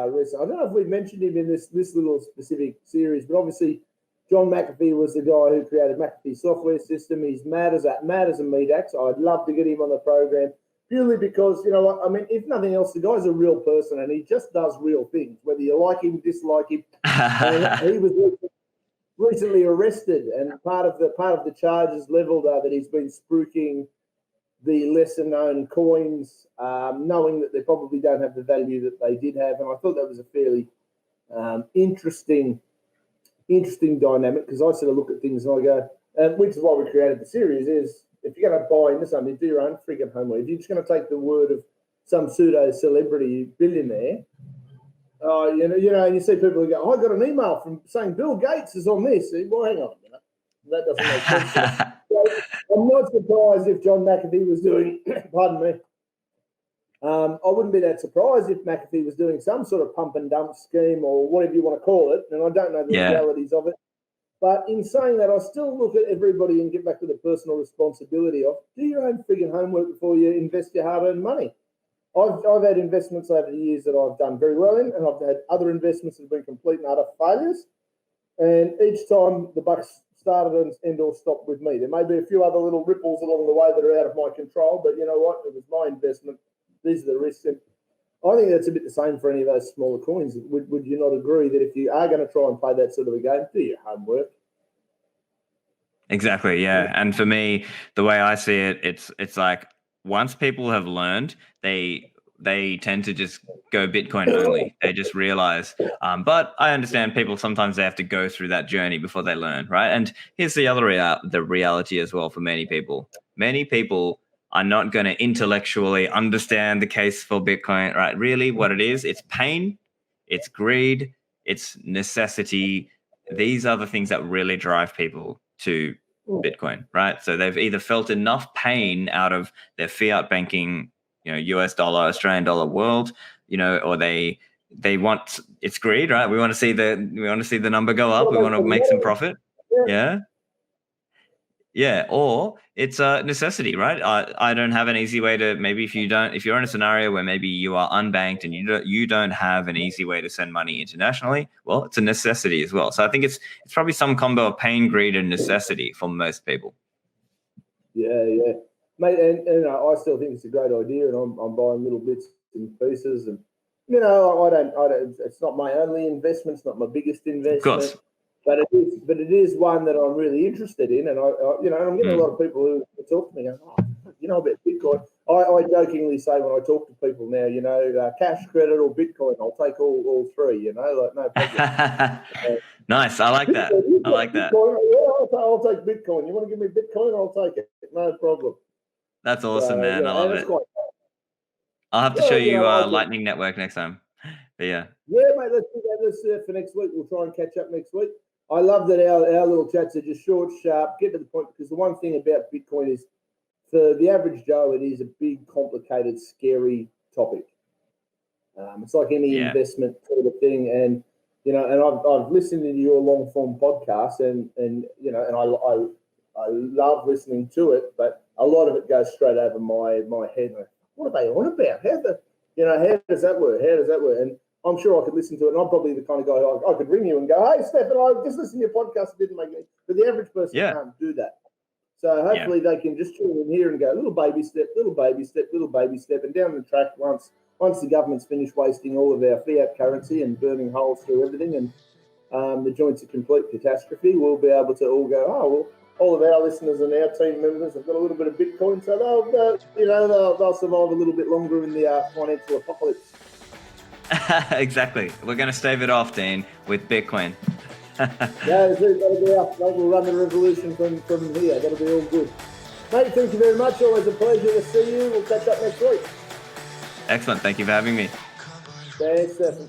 recently. I don't know if we mentioned him in this little specific series, but obviously John Mcafee was the guy who created Mcafee software system. He's mad as a meat axe. I'd love to get him on the program purely because, if nothing else, the guy's a real person and he just does real things, whether you like him, dislike him. And he was recently arrested, and part of the charges leveled are that he's been spruiking the lesser known coins, knowing that they probably don't have the value that they did have. And I thought that was a fairly interesting dynamic, because I sort of look at things and I go, which is why we created the series, is if you're going to buy into something, do your own frigging homework. If you're just going to take the word of some pseudo celebrity billionaire, and you see people who go, I got an email from saying Bill Gates is on this. Well, hang on a minute. That doesn't make sense. So I'm not surprised if John Mcafee was doing, pardon me, I wouldn't be that surprised if Mcafee was doing some sort of pump and dump scheme or whatever you want to call it, and I don't know the realities of it. But in saying that, I still look at everybody and get back to the personal responsibility of do your own frigging homework before you invest your hard-earned money. I've had investments over the years that I've done very well in, and I've had other investments that have been complete and utter failures. And each time the bucks started and or stopped with me. There may be a few other little ripples along the way that are out of my control, but you know what? It was my investment. These are the risks. And I think that's a bit the same for any of those smaller coins. Would you not agree that if you are going to try and play that sort of a game, do your homework? Exactly, yeah. And for me, the way I see it, it's like once people have learned, they they tend to just go Bitcoin only. They just realize. But I understand people sometimes they have to go through that journey before they learn, right? And here's the other the reality as well for many people. Many people are not going to intellectually understand the case for Bitcoin, right? Really, what it is, it's pain, it's greed, it's necessity. These are the things that really drive people to Bitcoin, right? So they've either felt enough pain out of their fiat banking, US dollar, Australian dollar world, or they want, it's greed, right? We want to see the number go up. We want to make some profit. Yeah. Or it's a necessity, right? I don't have an easy way to, maybe if you're in a scenario where maybe you are unbanked and you don't have an easy way to send money internationally, well, it's a necessity as well. So I think it's probably some combo of pain, greed, and necessity for most people. Yeah. Mate, and I still think it's a great idea, and I'm buying little bits and pieces, and I don't. It's not my only investment. It's not my biggest investment. Of course. But it is one that I'm really interested in, and I'm getting a lot of people who talk to me going, about Bitcoin. I jokingly say when I talk to people now, cash, credit, or Bitcoin, I'll take all three. No problem. Nice, I like that. I like that. I'll take Bitcoin. You want to give me Bitcoin? I'll take it. No problem. That's awesome, man. I love it. I'll have to show you Lightning Network next time. But yeah. Yeah, mate, let's do that. Let's do that for next week. We'll try and catch up next week. I love that our little chats are just short, sharp, get to the point, because the one thing about Bitcoin is for the average Joe, it is a big, complicated, scary topic. It's like any investment sort of thing. And, and I've listened to your long form podcast and I love listening to it, but a lot of it goes straight over my head. Like, what are they on about? How does that work? How does that work? And I'm sure I could listen to it, and I'm probably the kind of guy I could ring you and go, "Hey, Stefan, I just listened to your podcast. It didn't make me." But the average person can't do that. So hopefully they can just tune in here and go, little baby step, little baby step, little baby step, and down the track once the government's finished wasting all of our fiat currency and burning holes through everything, and the joint's a complete catastrophe, we'll be able to all go, oh well. All of our listeners and our team members have got a little bit of Bitcoin, so they'll survive a little bit longer in the financial apocalypse. Exactly. We're going to stave it off, Dean, with Bitcoin. That'll be us. We'll run the revolution from here. That'll be all good. Mate, thank you very much. Always a pleasure to see you. We'll catch up next week. Excellent. Thank you for having me. Thanks, Stefan.